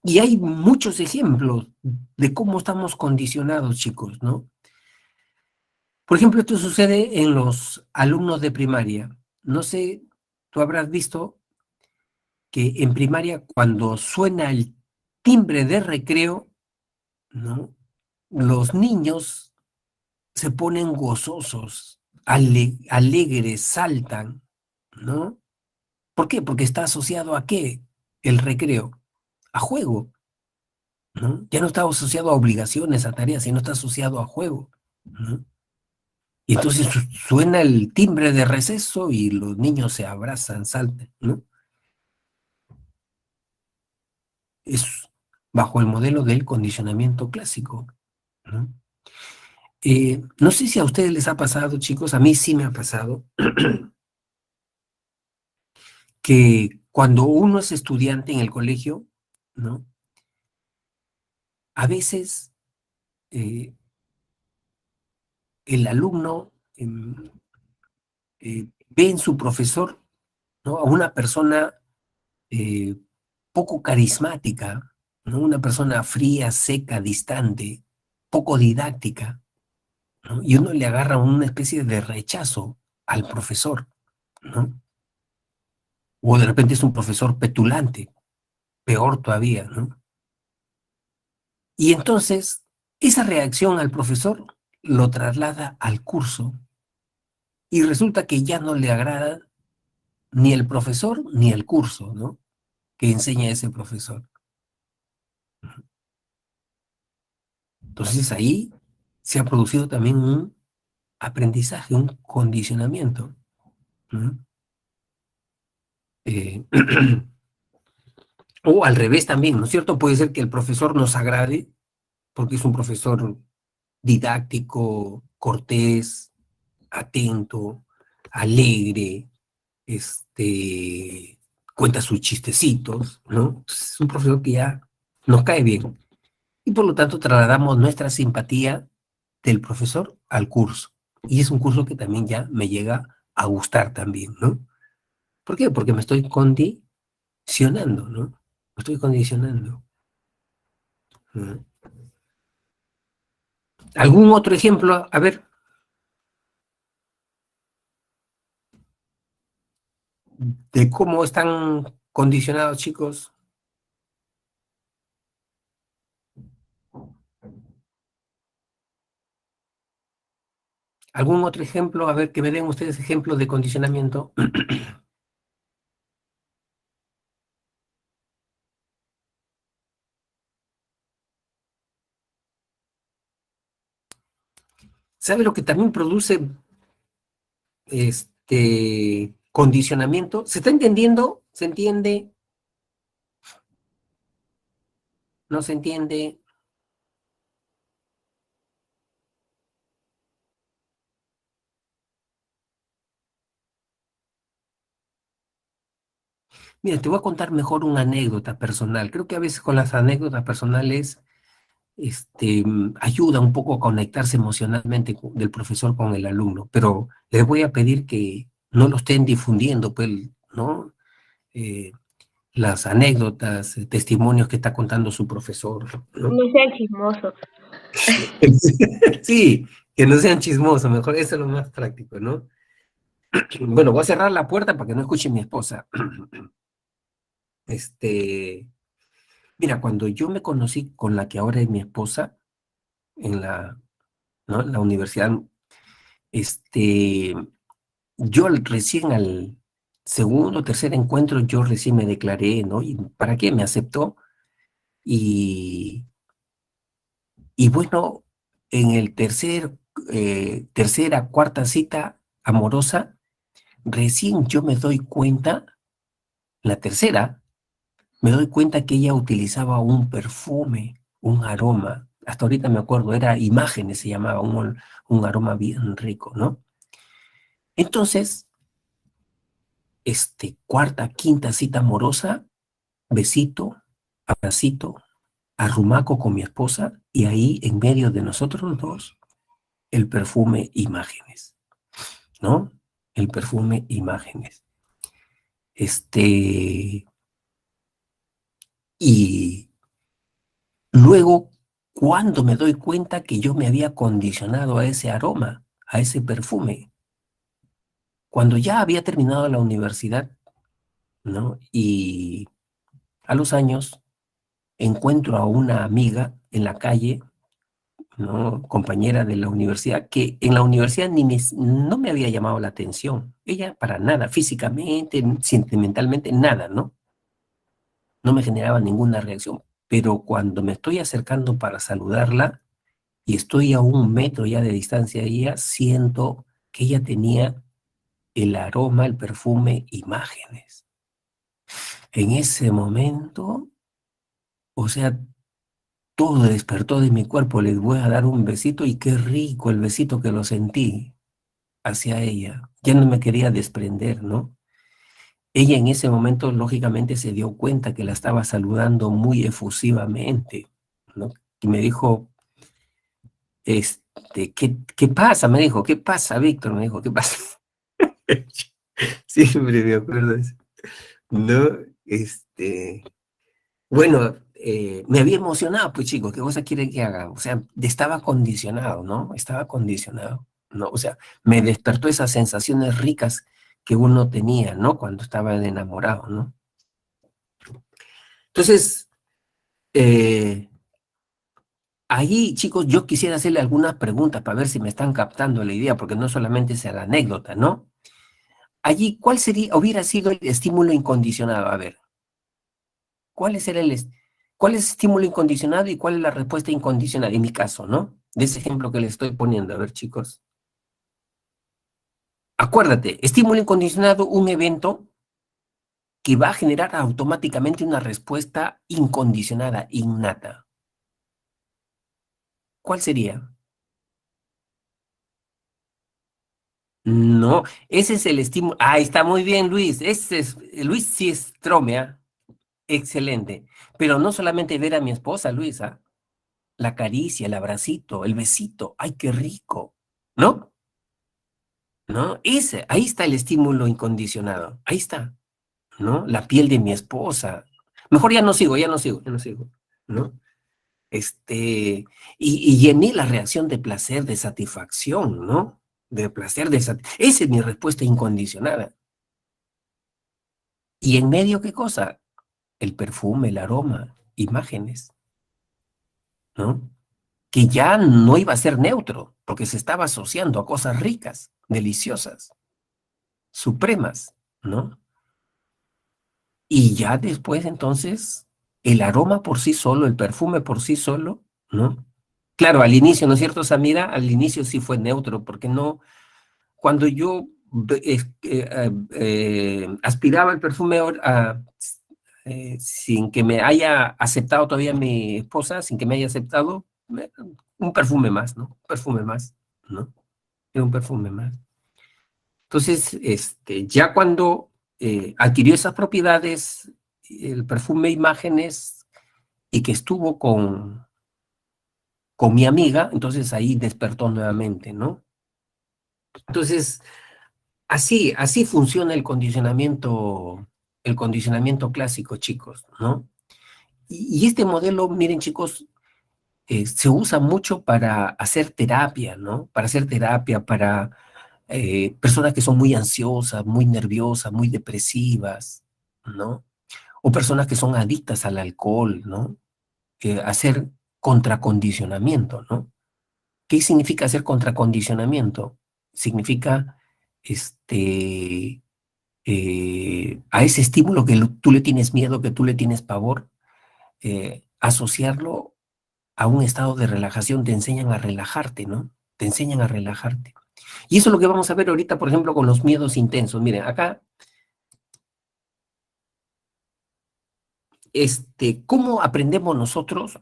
Y hay muchos ejemplos de cómo estamos condicionados, chicos, ¿no? Por ejemplo, esto sucede en los alumnos de primaria. No sé, tú habrás visto que en primaria cuando suena el timbre de recreo, ¿no? Los niños se ponen gozosos, alegres, saltan, ¿no? ¿Por qué? Porque está asociado a qué? El recreo, a juego, ¿no? Ya no está asociado a obligaciones, a tareas, sino está asociado a juego, ¿no? Y entonces suena el timbre de receso y los niños se abrazan, saltan, ¿no? Es bajo el modelo del condicionamiento clásico, ¿no? No sé si a ustedes les ha pasado, chicos, a mí sí me ha pasado, que cuando uno es estudiante en el colegio, ¿no? A veces eh, el alumno ve en su profesor, ¿no?, a una persona eh, poco carismática, ¿no? Una persona fría, seca, distante, poco didáctica, ¿no? Y uno le agarra una especie de rechazo al profesor, ¿no? O de repente es un profesor petulante, peor todavía, ¿no? Y entonces, esa reacción al profesor lo traslada al curso y resulta que ya no le agrada ni el profesor ni el curso, ¿no?, que enseña ese profesor. Entonces ahí se ha producido también un aprendizaje, un condicionamiento, ¿no? Eh, o al revés también, ¿no es cierto? Puede ser que el profesor nos agrade porque es un profesor didáctico, cortés, atento, alegre, cuenta sus chistecitos, ¿no? Es un profesor que ya nos cae bien. Y por lo tanto trasladamos nuestra simpatía del profesor al curso. Y es un curso que también ya me llega a gustar también, ¿no? ¿Por qué? Porque me estoy condicionando, ¿no? Me estoy condicionando. ¿No? ¿Algún otro ejemplo? A ver, de cómo están condicionados, chicos. ¿Algún otro ejemplo? A ver, que me den ustedes ejemplos de condicionamiento. ¿Sabe lo que también produce condicionamiento? ¿Se está entendiendo? ¿Se entiende? ¿No se entiende? Mira, te voy a contar mejor una anécdota personal. Creo que a veces con las anécdotas personales ayuda un poco a conectarse emocionalmente del profesor con el alumno, pero les voy a pedir que no lo estén difundiendo, pues, ¿no? Eh, las anécdotas, testimonios que está contando su profesor, ¿no?
No sean chismosos.
Sí, que no sean chismosos, mejor, eso es lo más práctico, ¿no? Bueno, voy a cerrar la puerta para que no escuche mi esposa. Este, Mira, cuando yo me conocí con la que ahora es mi esposa en ¿no? En la universidad, este, recién al segundo o tercer encuentro, yo recién me declaré, ¿no? ¿Y para qué? Me aceptó. Y, y bueno, en el tercera, cuarta cita amorosa, recién yo me doy cuenta, la tercera, me doy cuenta que ella utilizaba un perfume, un aroma. Hasta ahorita me acuerdo, era Imágenes, se llamaba, un aroma bien rico, ¿no? Entonces, cuarta, quinta cita amorosa, besito, abracito, arrumaco con mi esposa, y ahí en medio de nosotros dos, el perfume Imágenes, ¿no? El perfume Imágenes. Y luego, cuando me doy cuenta que yo me había condicionado a ese aroma, a ese perfume, cuando ya había terminado la universidad, ¿no? Y a los años encuentro a una amiga en la calle, ¿no? Compañera de la universidad, que en la universidad no me había llamado la atención. Ella para nada, físicamente, sentimentalmente, nada, ¿no? No me generaba ninguna reacción. Pero cuando me estoy acercando para saludarla y estoy a 1 metro ya de distancia de ella, siento que ella tenía el aroma, el perfume, Imágenes. En ese momento, o sea, todo despertó de mi cuerpo, les voy a dar un besito y qué rico el besito que lo sentí hacia ella. Ya no me quería desprender, ¿no? Ella en ese momento, lógicamente, se dio cuenta que la estaba saludando muy efusivamente, ¿no? Y me dijo, ¿qué pasa? Me dijo, ¿qué pasa, Víctor? Me dijo, ¿qué pasa? Siempre me acuerdo de eso. No, bueno, me había emocionado, pues chicos, ¿qué cosa quieren que haga? O sea, estaba condicionado, ¿no? Estaba condicionado, ¿no? O sea, me despertó esas sensaciones ricas que uno tenía, ¿no? Cuando estaba enamorado, ¿no? Entonces, eh, ahí, chicos, yo quisiera hacerle algunas preguntas para ver si me están captando la idea, porque no solamente es la anécdota, ¿no? Allí, hubiera sido el estímulo incondicionado? A ver, ¿cuál es cuál es el estímulo incondicionado y cuál es la respuesta incondicional? En mi caso, ¿no? De ese ejemplo que le estoy poniendo. A ver, chicos. Acuérdate, estímulo incondicionado, un evento que va a generar automáticamente una respuesta incondicionada, innata. ¿Cuál sería? No, ese es el estímulo. Ahí está muy bien, Luis. Luis sí es tromea. Excelente. Pero no solamente ver a mi esposa, Luisa, la caricia, el abracito, el besito. ¡Ay, qué rico! ¿No? ¿No? Ahí está el estímulo incondicionado. Ahí está, ¿no? La piel de mi esposa. Mejor ya no sigo, ya no sigo, ya no sigo, ¿no? Y en mí la reacción de placer, de satisfacción, ¿no? De placer, esa es mi respuesta incondicionada. ¿Y en medio qué cosa? El perfume, el aroma, imágenes, ¿no? Que ya no iba a ser neutro, porque se estaba asociando a cosas ricas, deliciosas, supremas, ¿no? Y ya después entonces, el aroma por sí solo, el perfume por sí solo, ¿no? Claro, al inicio, ¿no es cierto, Samira? Al inicio sí fue neutro, porque no, cuando yo aspiraba el perfume sin que me haya aceptado todavía mi esposa, sin que me haya aceptado, un perfume más, ¿no? Un perfume más, ¿no? Era un perfume más. Entonces, ya cuando adquirió esas propiedades, el perfume imágenes, y que estuvo con mi amiga, entonces ahí despertó nuevamente, ¿no? Entonces, así funciona el condicionamiento clásico, chicos, ¿no? Y este modelo, miren, chicos, se usa mucho para hacer terapia, ¿no? Para hacer terapia, para personas que son muy ansiosas, muy nerviosas, muy depresivas, ¿no? O personas que son adictas al alcohol, ¿no? Hacer contracondicionamiento, ¿no? ¿Qué significa hacer contracondicionamiento? Significa, a ese estímulo que tú le tienes miedo, que tú le tienes pavor, asociarlo a un estado de relajación. Te enseñan a relajarte, ¿no? Te enseñan a relajarte. Y eso es lo que vamos a ver ahorita, por ejemplo, con los miedos intensos. Miren, acá, ¿cómo aprendemos nosotros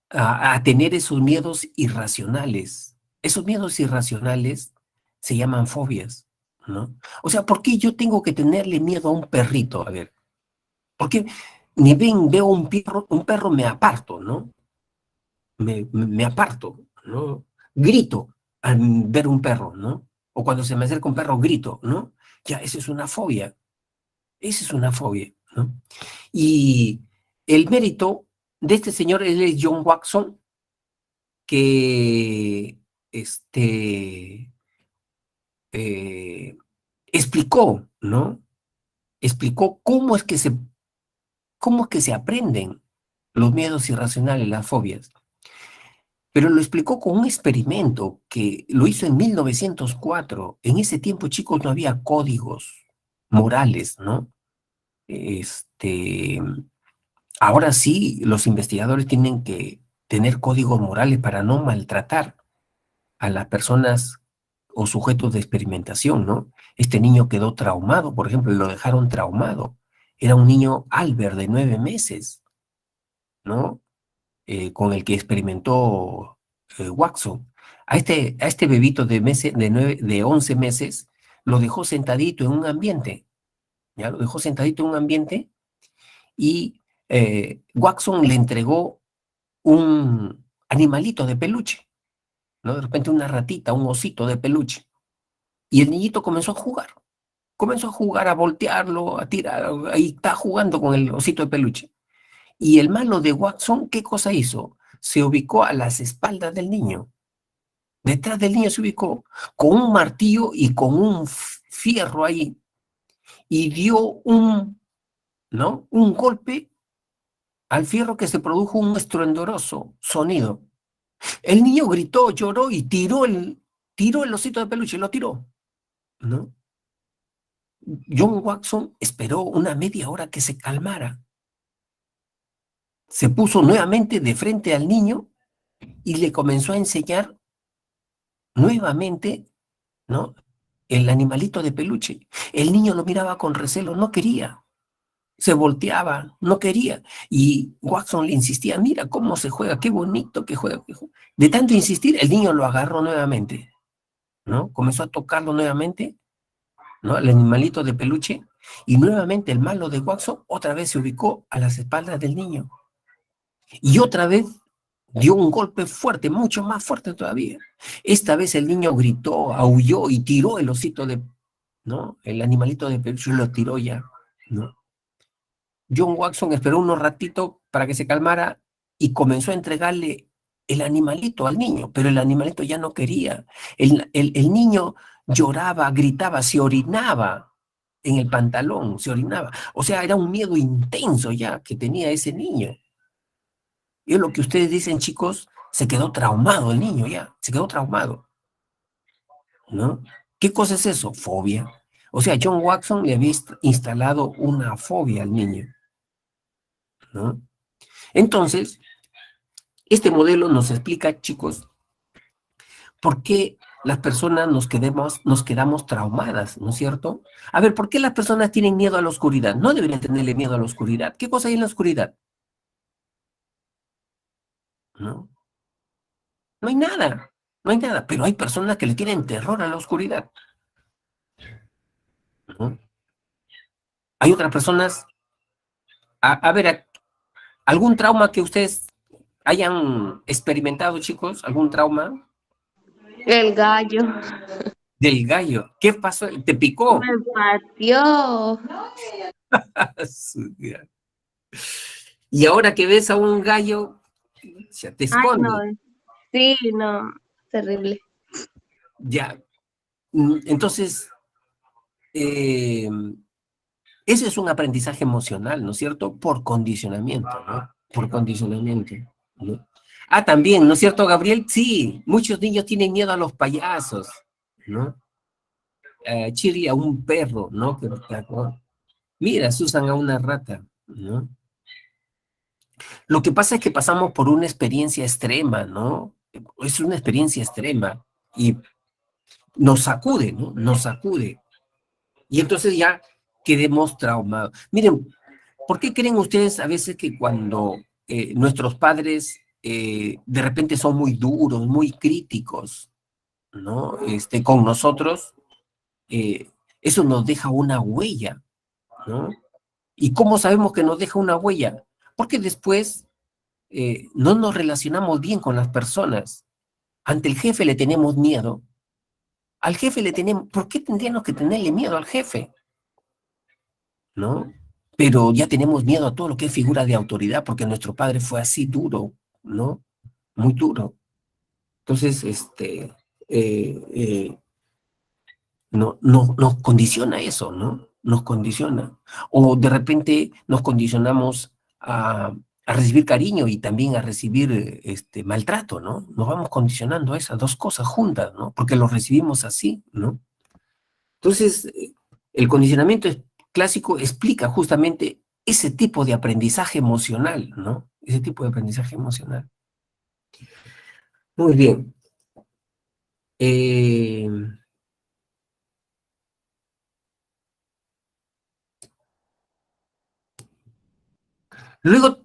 a tener esos miedos irracionales? Esos miedos irracionales se llaman fobias, ¿no? O sea, ¿por qué yo tengo que tenerle miedo a un perrito? A ver, ¿por qué ni veo un perro me aparto, ¿no? Me aparto, ¿no? Grito al ver un perro, ¿no? O cuando se me acerca un perro, grito, ¿no? Ya, esa es una fobia. Esa es una fobia, ¿no? Y el mérito de este señor, él es John Watson, que eh, explicó, ¿no? Explicó cómo es que se aprenden los miedos irracionales, las fobias. Pero lo explicó con un experimento que lo hizo en 1904. En ese tiempo, chicos, no había códigos morales, ¿no? Este, Ahora sí, los investigadores tienen que tener códigos morales para no maltratar a las personas o sujetos de experimentación, ¿no? Este niño quedó traumado, por ejemplo, lo dejaron traumado. Era un niño Albert de 9 meses, ¿no? Con el que experimentó Watson. A este bebito de 11 meses, lo dejó sentadito en un ambiente, ¿ya? Lo dejó sentadito en un ambiente y Watson le entregó un animalito de peluche, ¿no? De repente una ratita, un osito de peluche. Y el niñito comenzó a jugar, a voltearlo, a tirar, ahí está jugando con el osito de peluche. Y el malo de Watson, ¿qué cosa hizo? Se ubicó a las espaldas del niño. Detrás del niño se ubicó con un martillo y con un fierro ahí y dio ¿no? Un golpe al fierro que se produjo un estruendoso sonido. El niño gritó, lloró y tiró el osito de peluche, lo tiró, ¿no? John Watson esperó una media hora que se calmara. Se puso nuevamente de frente al niño y le comenzó a enseñar nuevamente, ¿no? el animalito de peluche. El niño lo miraba con recelo, no quería. Se volteaba, no quería. Y Watson le insistía, mira cómo se juega, qué bonito que juega. De tanto insistir, el niño lo agarró nuevamente, ¿no? Comenzó a tocarlo nuevamente, ¿no? El animalito de peluche. Y nuevamente el malo de Watson otra vez se ubicó a las espaldas del niño. Y otra vez dio un golpe fuerte, mucho más fuerte todavía. Esta vez el niño gritó, aulló y tiró el osito de, ¿no? El animalito de peluche lo tiró ya, ¿no? John Watson esperó unos ratitos para que se calmara y comenzó a entregarle el animalito al niño, pero el animalito ya no quería. El niño lloraba, gritaba, se orinaba en el pantalón, se orinaba. O sea, era un miedo intenso ya que tenía ese niño. Y es lo que ustedes dicen, chicos, se quedó traumado el niño ya, se quedó traumado, ¿no? ¿Qué cosa es eso? Fobia. O sea, John Watson le había instalado una fobia al niño, ¿no? Entonces, este modelo nos explica, chicos, por qué las personas nos quedamos traumadas, ¿no es cierto? A ver, ¿por qué las personas tienen miedo a la oscuridad? No deberían tenerle miedo a la oscuridad. ¿Qué cosa hay en la oscuridad? No, no hay nada, no hay nada, pero hay personas que le tienen terror a la oscuridad, ¿no? Hay otras personas, a ver, ¿algún trauma que ustedes hayan experimentado, chicos? ¿Algún trauma
El gallo
del gallo? ¿Qué pasó? ¿Te picó?
me pateó.
Y ahora que ves a un gallo, ya te
Ay, no,
esconde.
sí, no, terrible.
Ya. Entonces, eh, ese es un aprendizaje emocional, ¿no es cierto? Por condicionamiento, ¿no? Por condicionamiento, ¿no? Ah, también, ¿no es cierto, Gabriel? Sí, muchos niños tienen miedo a los payasos, ¿no? Chiri a un perro, ¿no? Mira, Susan a una rata, ¿no? Lo que pasa es que pasamos por una experiencia extrema, ¿no? Es una experiencia extrema y nos sacude, ¿no? Nos sacude. Y entonces ya quedemos traumados. Miren, ¿por qué creen ustedes a veces que cuando nuestros padres de repente son muy duros, muy críticos, ¿no? Con nosotros, eh, eso nos deja una huella, ¿no? ¿Y cómo sabemos que nos deja una huella? Porque después no nos relacionamos bien con las personas. Ante el jefe le tenemos miedo. Al jefe le tenemos, ¿por qué tendríamos que tenerle miedo al jefe? ¿No? Pero ya tenemos miedo a todo lo que es figura de autoridad, porque nuestro padre fue así duro, ¿no? Muy duro. Entonces, eh, nos condiciona eso, ¿no? Nos condiciona. O de repente nos condicionamos a recibir cariño y también a recibir maltrato, ¿no? Nos vamos condicionando a esas dos cosas juntas, ¿no? Porque lo recibimos así, ¿no? Entonces, el condicionamiento clásico explica justamente ese tipo de aprendizaje emocional, ¿no? Ese tipo de aprendizaje emocional. Muy bien. Eh, luego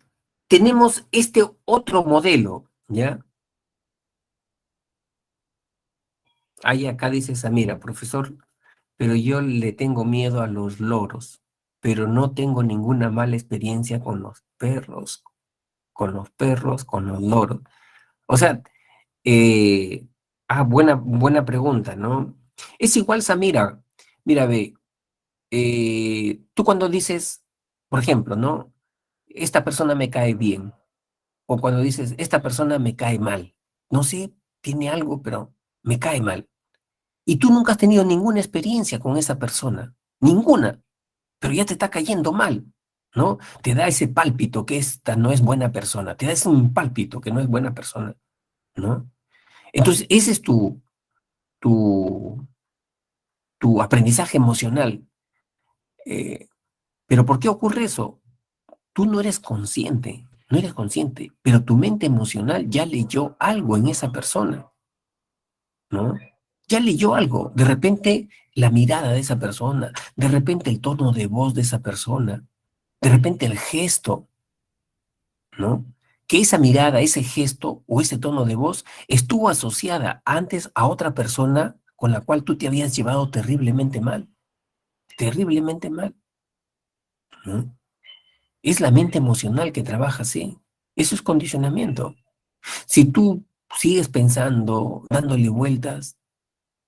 tenemos este otro modelo, ¿ya? Ahí acá dice Samira, profesor, pero yo le tengo miedo a los loros, pero no tengo ninguna mala experiencia con los loros. O sea, buena pregunta, ¿no? Es igual, Samira. Mira, ve, tú cuando dices, por ejemplo, ¿no? Esta persona me cae bien, o cuando dices, esta persona me cae mal, no sé, tiene algo, pero me cae mal. Y tú nunca has tenido ninguna experiencia con esa persona, ninguna, pero ya te está cayendo mal, ¿no? Te da ese pálpito que esta no es buena persona, te da ese un pálpito que no es buena persona, ¿no? Entonces, ese es tu, tu aprendizaje emocional. Eh, pero ¿por qué ocurre eso? Tú no eres consciente, no eres consciente, pero tu mente emocional ya leyó algo en esa persona, ¿no? ya leyó algo, de repente la mirada de esa persona, de repente el tono de voz de esa persona, de repente el gesto, ¿no? Que esa mirada, ese gesto o ese tono de voz estuvo asociada antes a otra persona con la cual tú te habías llevado terriblemente mal, ¿no? Es la mente emocional que trabaja así. Eso es condicionamiento. Si tú sigues pensando, dándole vueltas,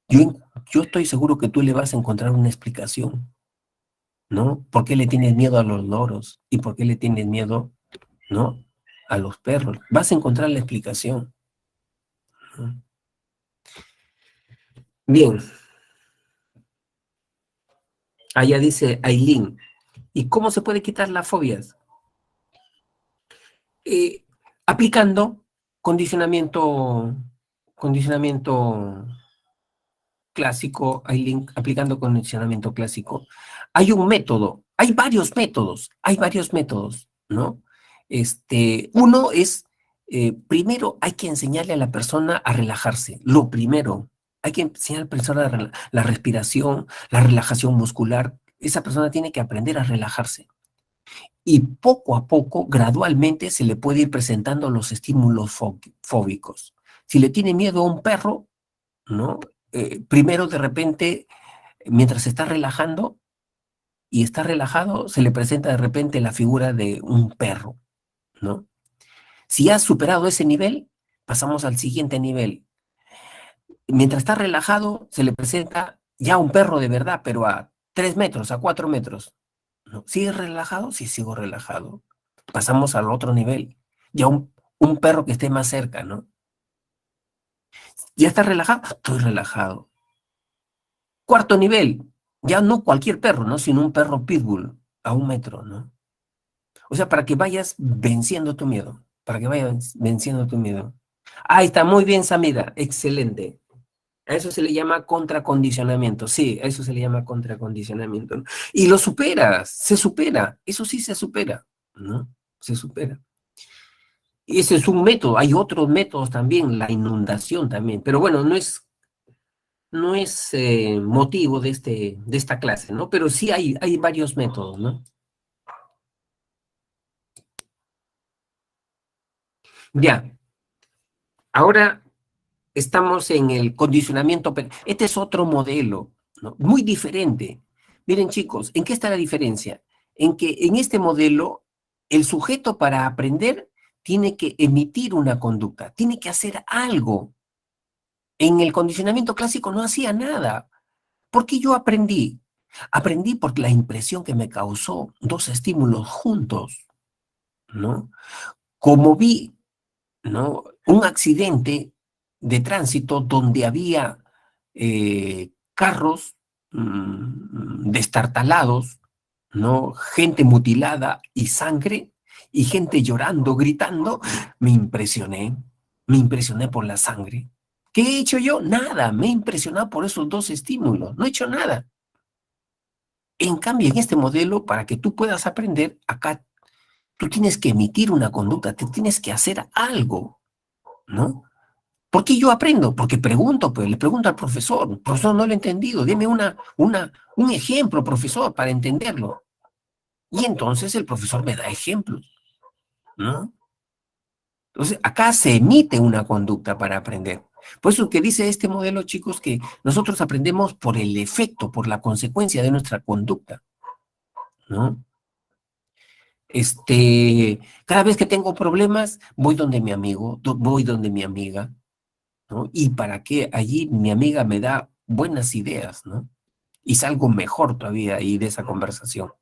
yo, yo estoy seguro que tú le vas a encontrar una explicación, ¿no? ¿Por qué le tienes miedo a los loros? ¿Y por qué le tienes miedo, ¿no? A los perros. Vas a encontrar la explicación, ¿no? Bien, allá dice Aileen. ¿Y cómo se puede quitar las fobias? Eh, aplicando condicionamiento, condicionamiento clásico, aplicando condicionamiento clásico. Hay un método, hay varios métodos, ¿no? Uno es, primero hay que enseñarle a la persona a relajarse, lo primero. Hay que enseñar a la persona la respiración, la relajación muscular. Esa persona tiene que aprender a relajarse. Y poco a poco, gradualmente, se le puede ir presentando los estímulos fóbicos. Si le tiene miedo a un perro, ¿no? Primero, de repente, mientras se está relajando y está relajado, se le presenta de repente la figura de un perro, ¿no? Si has superado ese nivel, pasamos al siguiente nivel. Mientras está relajado, se le presenta ya un perro de verdad, pero a 3 metros, a 4 metros, ¿no? ¿Sigues relajado? Sí, sigo relajado. Pasamos al otro nivel. Ya un perro que esté más cerca, ¿no? ¿Ya estás relajado? Estoy relajado. Cuarto nivel, ya no cualquier perro, ¿no? Sino un perro pitbull a 1 metro, ¿no? O sea, para que vayas venciendo tu miedo, para que vayas venciendo tu miedo. Ahí está, muy bien, Samira, excelente. A eso se le llama contracondicionamiento, sí, a eso se le llama contracondicionamiento, ¿no? Y lo superas, se supera, eso sí se supera, ¿no? Se supera. Y ese es un método, hay otros métodos también, la inundación también, pero bueno, no es motivo de esta clase, ¿no? Pero sí hay varios métodos, ¿no? Ya, ahora estamos en el condicionamiento. Este es otro modelo, ¿no? Muy diferente. Miren, chicos, ¿en qué está la diferencia? En que en este modelo, el sujeto para aprender tiene que emitir una conducta, tiene que hacer algo. En el condicionamiento clásico no hacía nada. ¿Por qué yo aprendí? Aprendí por la impresión que me causó dos estímulos juntos, ¿no? Como vi, ¿no? Un accidente de tránsito donde había carros destartalados, ¿no? Gente mutilada y sangre, y gente llorando, gritando, me impresioné por la sangre. ¿Qué he hecho yo? Nada, me he impresionado por esos dos estímulos, no he hecho nada. En cambio, en este modelo, para que tú puedas aprender, acá tú tienes que emitir una conducta, te tienes que hacer algo, ¿no? ¿Por qué yo aprendo? Porque pregunto, pues le pregunto al profesor, profesor, no lo he entendido, deme un ejemplo, profesor, para entenderlo. Y entonces el profesor me da ejemplos, ¿no? Entonces, acá se emite una conducta para aprender. Por eso que dice este modelo, chicos, que nosotros aprendemos por el efecto, por la consecuencia de nuestra conducta, ¿no? Cada vez que tengo problemas, voy donde mi amigo, voy donde mi amiga, ¿no? Y para que allí mi amiga me da buenas ideas, ¿no? Y salgo mejor todavía ahí de esa conversación,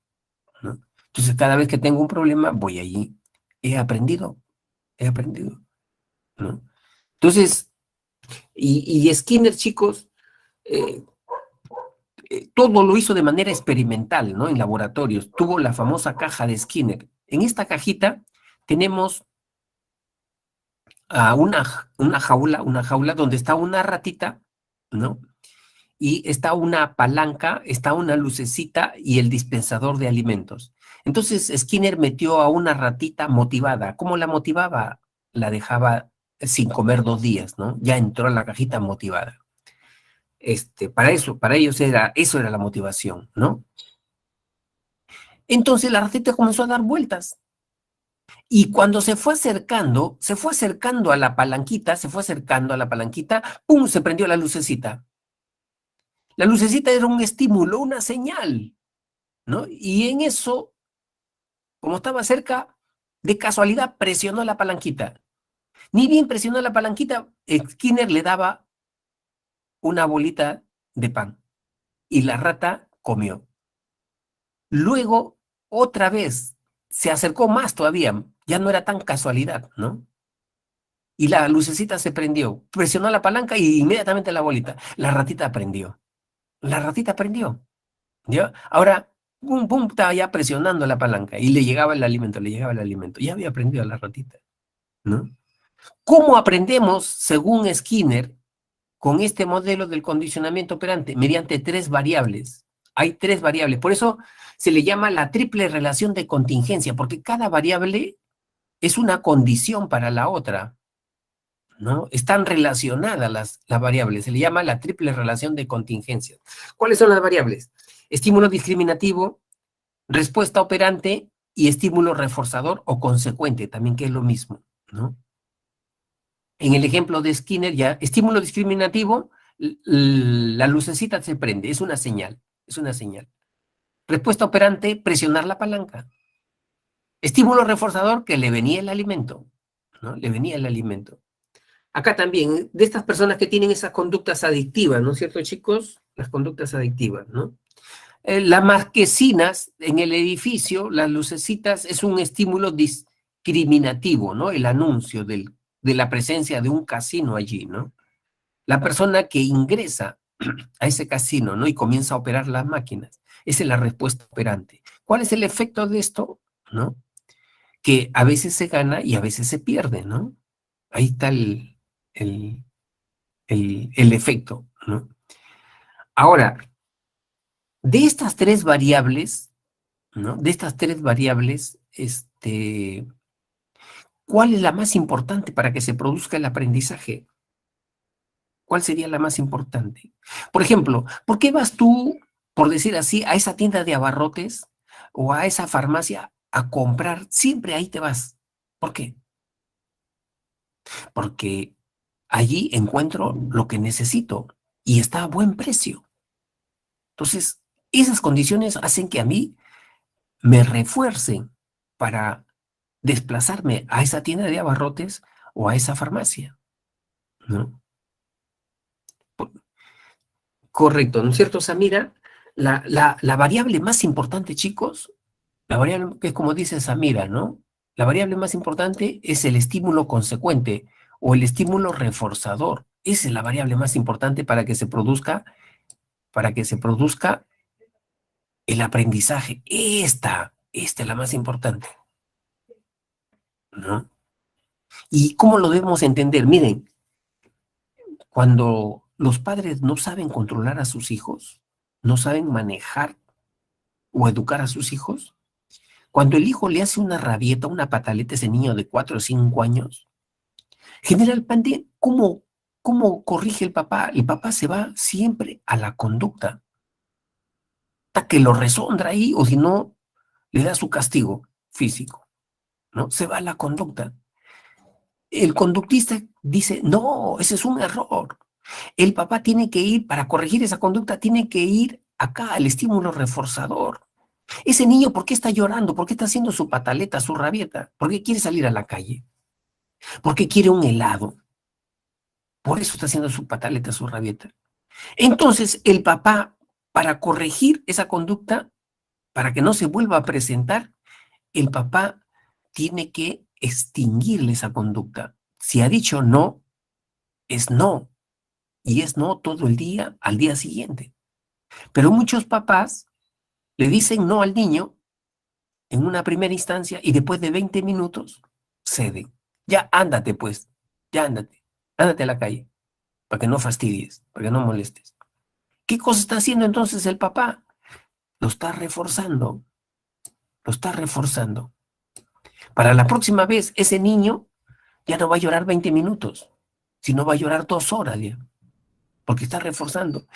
¿no? Entonces, cada vez que tengo un problema, voy allí. He aprendido, ¿no? Entonces, y Skinner, chicos, eh, todo lo hizo de manera experimental, ¿no? En laboratorios. Tuvo la famosa caja de Skinner. En esta cajita tenemos a una jaula donde está una ratita, ¿no? Y está una palanca, está una lucecita y el dispensador de alimentos. Entonces Skinner metió a una ratita motivada. ¿Cómo la motivaba? La dejaba sin comer 2 días, ¿no? Ya entró a la cajita motivada. para ellos eso era la motivación, ¿no? Entonces la ratita comenzó a dar vueltas. Y cuando se fue acercando a la palanquita, ¡pum! Se prendió la lucecita. La lucecita era un estímulo, una señal, ¿no? Y en eso, como estaba cerca, de casualidad presionó la palanquita. Ni bien presionó la palanquita, Skinner le daba una bolita de pan y la rata comió. Luego, otra vez, se acercó más todavía, ya no era tan casualidad, ¿no? Y la lucecita se prendió, presionó la palanca y inmediatamente la bolita. La ratita aprendió. La ratita aprendió. ¿Ya? Ahora, pum, pum, estaba ya presionando la palanca y le llegaba el alimento, le llegaba el alimento. Ya había aprendido la ratita, ¿no? ¿Cómo aprendemos, según Skinner, con este modelo del condicionamiento operante? Mediante tres variables. Hay tres variables. Por eso se le llama la triple relación de contingencia, porque cada variable es una condición para la otra, ¿no? Están relacionadas las variables. Se le llama la triple relación de contingencia. ¿Cuáles son las variables? Estímulo discriminativo, respuesta operante y estímulo reforzador o consecuente, también que es lo mismo, ¿no? En el ejemplo de Skinner ya, estímulo discriminativo, la lucecita se prende, es una señal, es una señal. Respuesta operante, presionar la palanca. Estímulo reforzador, que le venía el alimento, ¿no? Le venía el alimento. Acá también, de estas personas que tienen esas conductas adictivas, ¿no es cierto, chicos? Las conductas adictivas, ¿no? Las marquesinas en el edificio, las lucecitas, es un estímulo discriminativo, ¿no? El anuncio de la presencia de un casino allí, ¿no? La persona que ingresa a ese casino, ¿no? Y comienza a operar las máquinas. Esa es la respuesta operante. ¿Cuál es el efecto de esto? ¿No? Que a veces se gana y a veces se pierde, ¿no? Ahí está el, el efecto, ¿no? Ahora, de estas tres variables, ¿no? De estas tres variables, ¿cuál es la más importante para que se produzca el aprendizaje? ¿Cuál sería la más importante? Por ejemplo, ¿por qué vas tú, por decir así, a esa tienda de abarrotes o a esa farmacia a comprar? Siempre ahí te vas. ¿Por qué? Porque allí encuentro lo que necesito y está a buen precio. Entonces, esas condiciones hacen que a mí me refuercen para desplazarme a esa tienda de abarrotes o a esa farmacia, ¿no? Correcto, ¿no es cierto, Samira? La variable más importante, chicos, la variable que es como dice Samira, ¿no? La variable más importante es el estímulo consecuente o el estímulo reforzador. Esa es la variable más importante para que se produzca el aprendizaje. Esta es la más importante, ¿no? ¿Y cómo lo debemos entender? Miren, cuando los padres no saben controlar a sus hijos, no saben manejar o educar a sus hijos, cuando el hijo le hace una rabieta, una pataleta a ese niño de 4 o 5 años, generalmente, ¿cómo corrige el papá? El papá se va siempre a la conducta, hasta que lo resondra ahí, o si no, le da su castigo físico, ¿no? Se va a la conducta. El conductista dice, no, ese es un error. El papá tiene que ir, para corregir esa conducta, tiene que ir acá al estímulo reforzador. Ese niño, ¿por qué está llorando? ¿Por qué está haciendo su pataleta, su rabieta? ¿Por qué quiere salir a la calle? ¿Por qué quiere un helado? Por eso está haciendo su pataleta, su rabieta. Entonces, el papá, para corregir esa conducta, para que no se vuelva a presentar, el papá tiene que extinguirle esa conducta. Si ha dicho no, es no. Y es no todo el día al día siguiente. Pero muchos papás le dicen no al niño en una primera instancia y después de 20 minutos ceden. Ya ándate pues, ya ándate a la calle, para que no fastidies, para que no molestes. ¿Qué cosa está haciendo entonces el papá? Lo está reforzando, lo está reforzando. Para la próxima vez, ese niño ya no va a llorar 20 minutos, sino va a llorar 2 horas ya. porque está reforzando.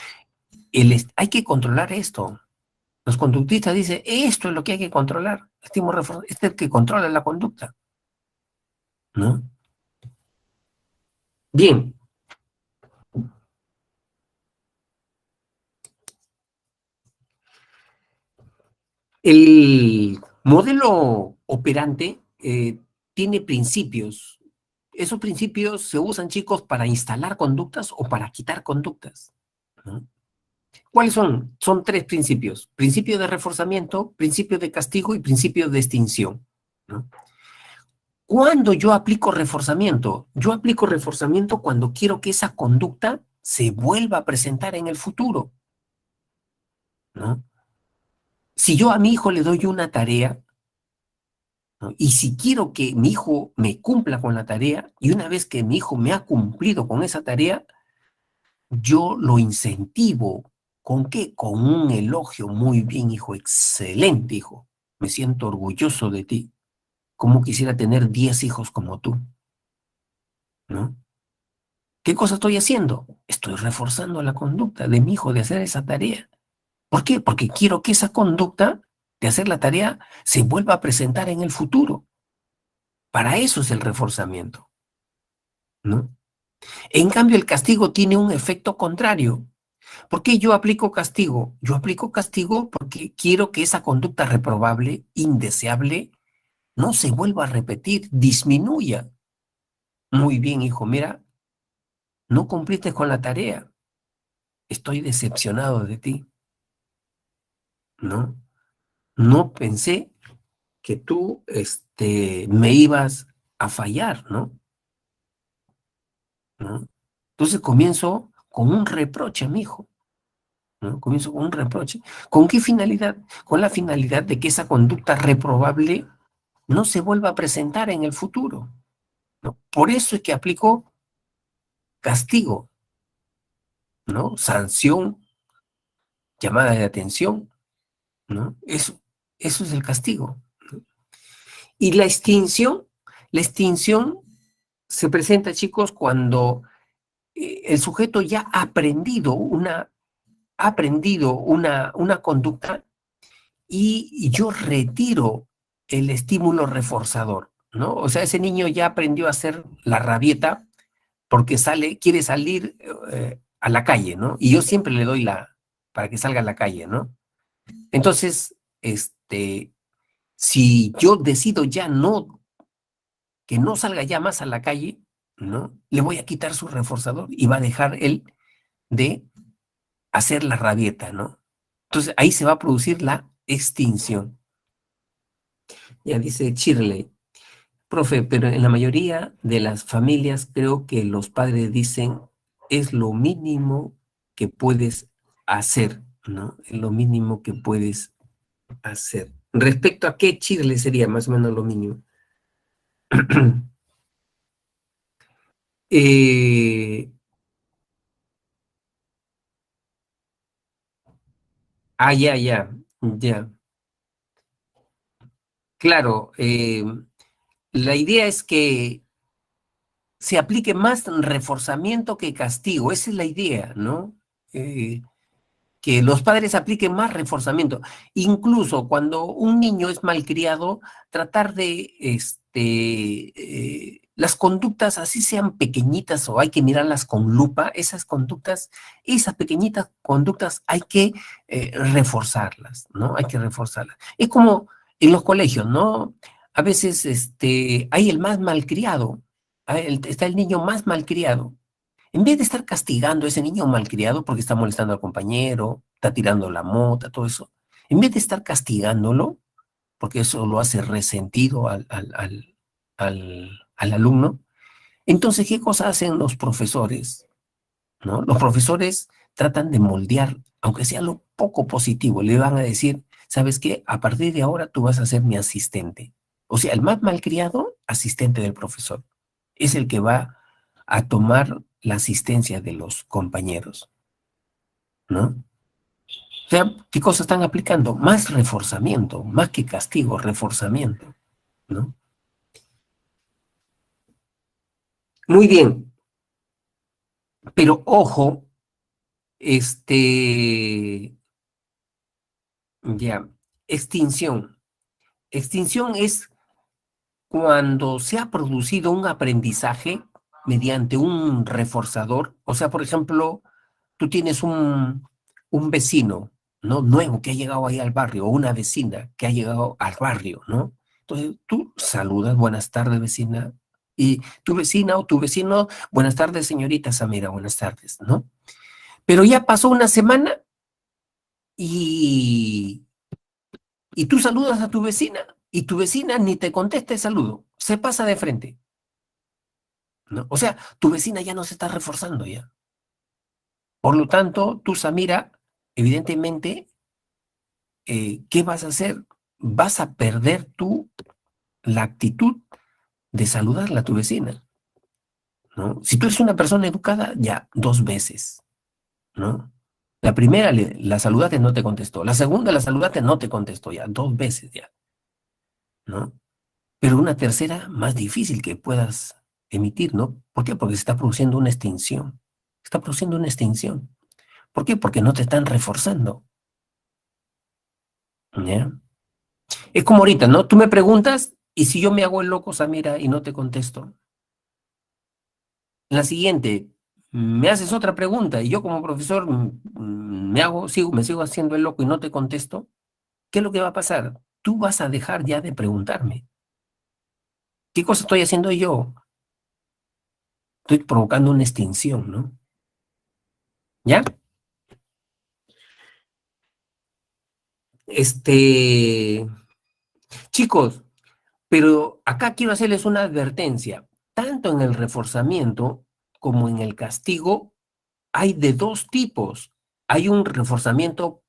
Hay que controlar esto. Los conductistas dicen, esto es lo que hay que controlar. Este es el que controla la conducta, ¿no? Bien. El modelo operante tiene principios. Esos principios se usan, chicos, para instalar conductas o para quitar conductas, ¿no? ¿Cuáles son? Son tres principios: principio de reforzamiento, principio de castigo y principio de extinción, ¿no? ¿Cuándo yo aplico reforzamiento? Yo aplico reforzamiento cuando quiero que esa conducta se vuelva a presentar en el futuro, ¿no? Si yo a mi hijo le doy una tarea, ¿no? Y si quiero que mi hijo me cumpla con la tarea, y una vez que mi hijo me ha cumplido con esa tarea, yo lo incentivo. ¿Con qué? Con un elogio. Muy bien, hijo, excelente, hijo. Me siento orgulloso de ti. Como quisiera tener 10 hijos como tú, ¿no? ¿Qué cosa estoy haciendo? Estoy reforzando la conducta de mi hijo de hacer esa tarea. ¿Por qué? Porque quiero que esa conducta de hacer la tarea se vuelva a presentar en el futuro. Para eso es el reforzamiento, ¿no? En cambio, el castigo tiene un efecto contrario. ¿Por qué yo aplico castigo? Yo aplico castigo porque quiero que esa conducta reprobable, indeseable, no se vuelva a repetir, disminuya. Muy bien, hijo, mira, no cumpliste con la tarea. Estoy decepcionado de ti, ¿no? No pensé que tú, me ibas a fallar, ¿no? ¿No? Entonces comienzo con un reproche, mi hijo, ¿no? Comienzo con un reproche. ¿Con qué finalidad? Con la finalidad de que esa conducta reprobable no se vuelva a presentar en el futuro, ¿no? Por eso es que aplico castigo, ¿no? Sanción, llamada de atención, ¿no? Eso es el castigo, ¿no? Y la extinción se presenta, chicos, cuando el sujeto ya ha aprendido una conducta y yo retiro el estímulo reforzador, ¿no? O sea, ese niño ya aprendió a hacer la rabieta porque quiere salir a la calle, ¿no? Y yo siempre le doy para que salga a la calle, ¿no? Entonces, si yo decido ya que no salga ya más a la calle, ¿no? Le voy a quitar su reforzador y va a dejar él de hacer la rabieta, ¿no? Entonces ahí se va a producir la extinción. Ya dice Shirley, profe, pero en la mayoría de las familias creo que los padres dicen es lo mínimo que puedes hacer, ¿no? Es lo mínimo que puedes hacer. ¿Respecto a qué, Shirley, sería más o menos lo mínimo? eh, ya, ya, ya. Claro, la idea es que se aplique más reforzamiento que castigo. Esa es la idea, ¿no? Eh, que los padres apliquen más reforzamiento. Incluso cuando un niño es malcriado, tratar de, las conductas, así sean pequeñitas o hay que mirarlas con lupa, esas pequeñitas conductas hay que reforzarlas, ¿no? Hay que reforzarlas. Es como en los colegios, ¿no? A veces, hay el más malcriado, está el niño más malcriado. En vez de estar castigando a ese niño malcriado porque está molestando al compañero, está tirando la mota, todo eso, en vez de estar castigándolo, porque eso lo hace resentido al alumno, entonces, ¿qué cosa hacen los profesores? ¿No? Los profesores tratan de moldear, aunque sea lo poco positivo, le van a decir, ¿sabes qué? A partir de ahora tú vas a ser mi asistente. O sea, el más malcriado, asistente del profesor. Es el que va a tomar la asistencia de los compañeros, ¿no? O sea, ¿qué cosas están aplicando? Más reforzamiento, más que castigo, reforzamiento, ¿no? Muy bien, pero ojo, Ya, extinción. Extinción es cuando se ha producido un aprendizaje mediante un reforzador. O sea, por ejemplo, tú tienes un vecino, ¿no? Nuevo que ha llegado ahí al barrio, o una vecina que ha llegado al barrio, ¿no? Entonces tú saludas, buenas tardes, vecina. Y tu vecina o tu vecino, buenas tardes, señorita Samira, buenas tardes, ¿no? Pero ya pasó una semana y, y tú saludas a tu vecina y tu vecina ni te contesta el saludo, se pasa de frente, ¿no? O sea, tu vecina ya no se está reforzando ya. Por lo tanto, tú, Samira, evidentemente, ¿qué vas a hacer? Vas a perder tú la actitud de saludarla a tu vecina, ¿no? Si tú eres una persona educada, ya dos veces, ¿no? La primera la saludaste, no te contestó. La segunda la saludaste, no te contestó ya, dos veces ya, ¿no? Pero una tercera más difícil que puedas emitir, ¿no? ¿Por qué? Porque se está produciendo una extinción. Está produciendo una extinción. ¿Por qué? Porque no te están reforzando, ¿ya? Es como ahorita, ¿no? Tú me preguntas y si yo me hago el loco, Samira, y no te contesto. En la siguiente, me haces otra pregunta y yo como profesor me sigo haciendo el loco y no te contesto. ¿Qué es lo que va a pasar? Tú vas a dejar ya de preguntarme. ¿Qué cosa estoy haciendo yo? Estoy provocando una extinción, ¿no? ¿Ya? Este, chicos, pero acá quiero hacerles una advertencia. Tanto en el reforzamiento como en el castigo hay de dos tipos. Hay un reforzamiento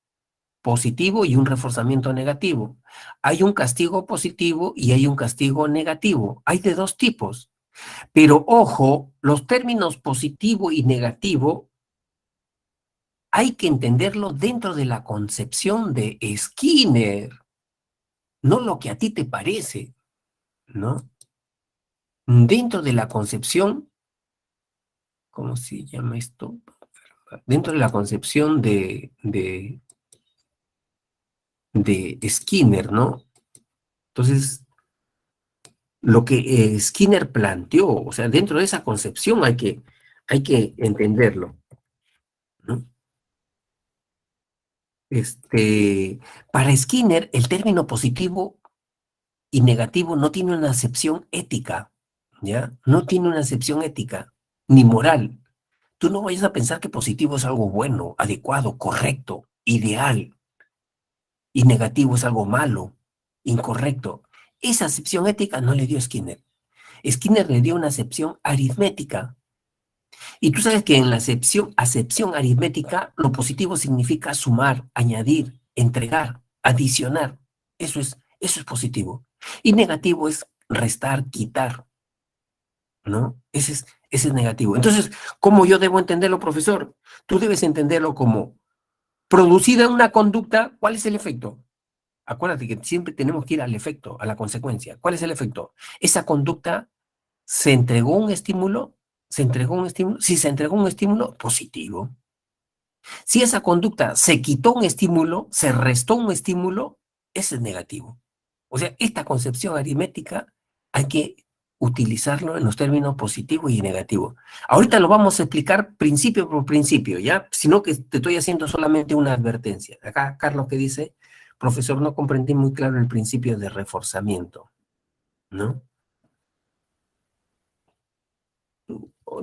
positivo y un reforzamiento negativo. Hay un castigo positivo y hay un castigo negativo. Hay de dos tipos. Pero ojo, los términos positivo y negativo hay que entenderlo dentro de la concepción de Skinner, no lo que a ti te parece, ¿no? Dentro de la concepción, ¿cómo se llama esto? Dentro de la concepción de Skinner, ¿no? Entonces, lo que Skinner planteó, o sea, dentro de esa concepción hay que entenderlo, ¿no? Para Skinner, el término positivo y negativo no tiene una acepción ética, ¿ya? No tiene una acepción ética ni moral. Tú no vayas a pensar que positivo es algo bueno, adecuado, correcto, ideal, y negativo es algo malo, incorrecto. Esa acepción ética no le dio Skinner. Skinner le dio una acepción aritmética. Y tú sabes que en la acepción aritmética, lo positivo significa sumar, añadir, entregar, adicionar. Eso es positivo. Y negativo es restar, quitar, ¿no? Ese es negativo. Entonces, ¿cómo yo debo entenderlo, profesor? Tú debes entenderlo como producida una conducta, ¿cuál es el efecto? Acuérdate que siempre tenemos que ir al efecto, a la consecuencia. ¿Cuál es el efecto? Esa conducta se entregó un estímulo, se entregó un estímulo. Si se entregó un estímulo, positivo. Si esa conducta se quitó un estímulo, se restó un estímulo, ese es negativo. O sea, esta concepción aritmética hay que utilizarlo en los términos positivo y negativo. Ahorita lo vamos a explicar principio por principio, ¿ya? Sino que te estoy haciendo solamente una advertencia. Acá Carlos que dice, profesor, no comprendí muy claro el principio de reforzamiento, ¿no?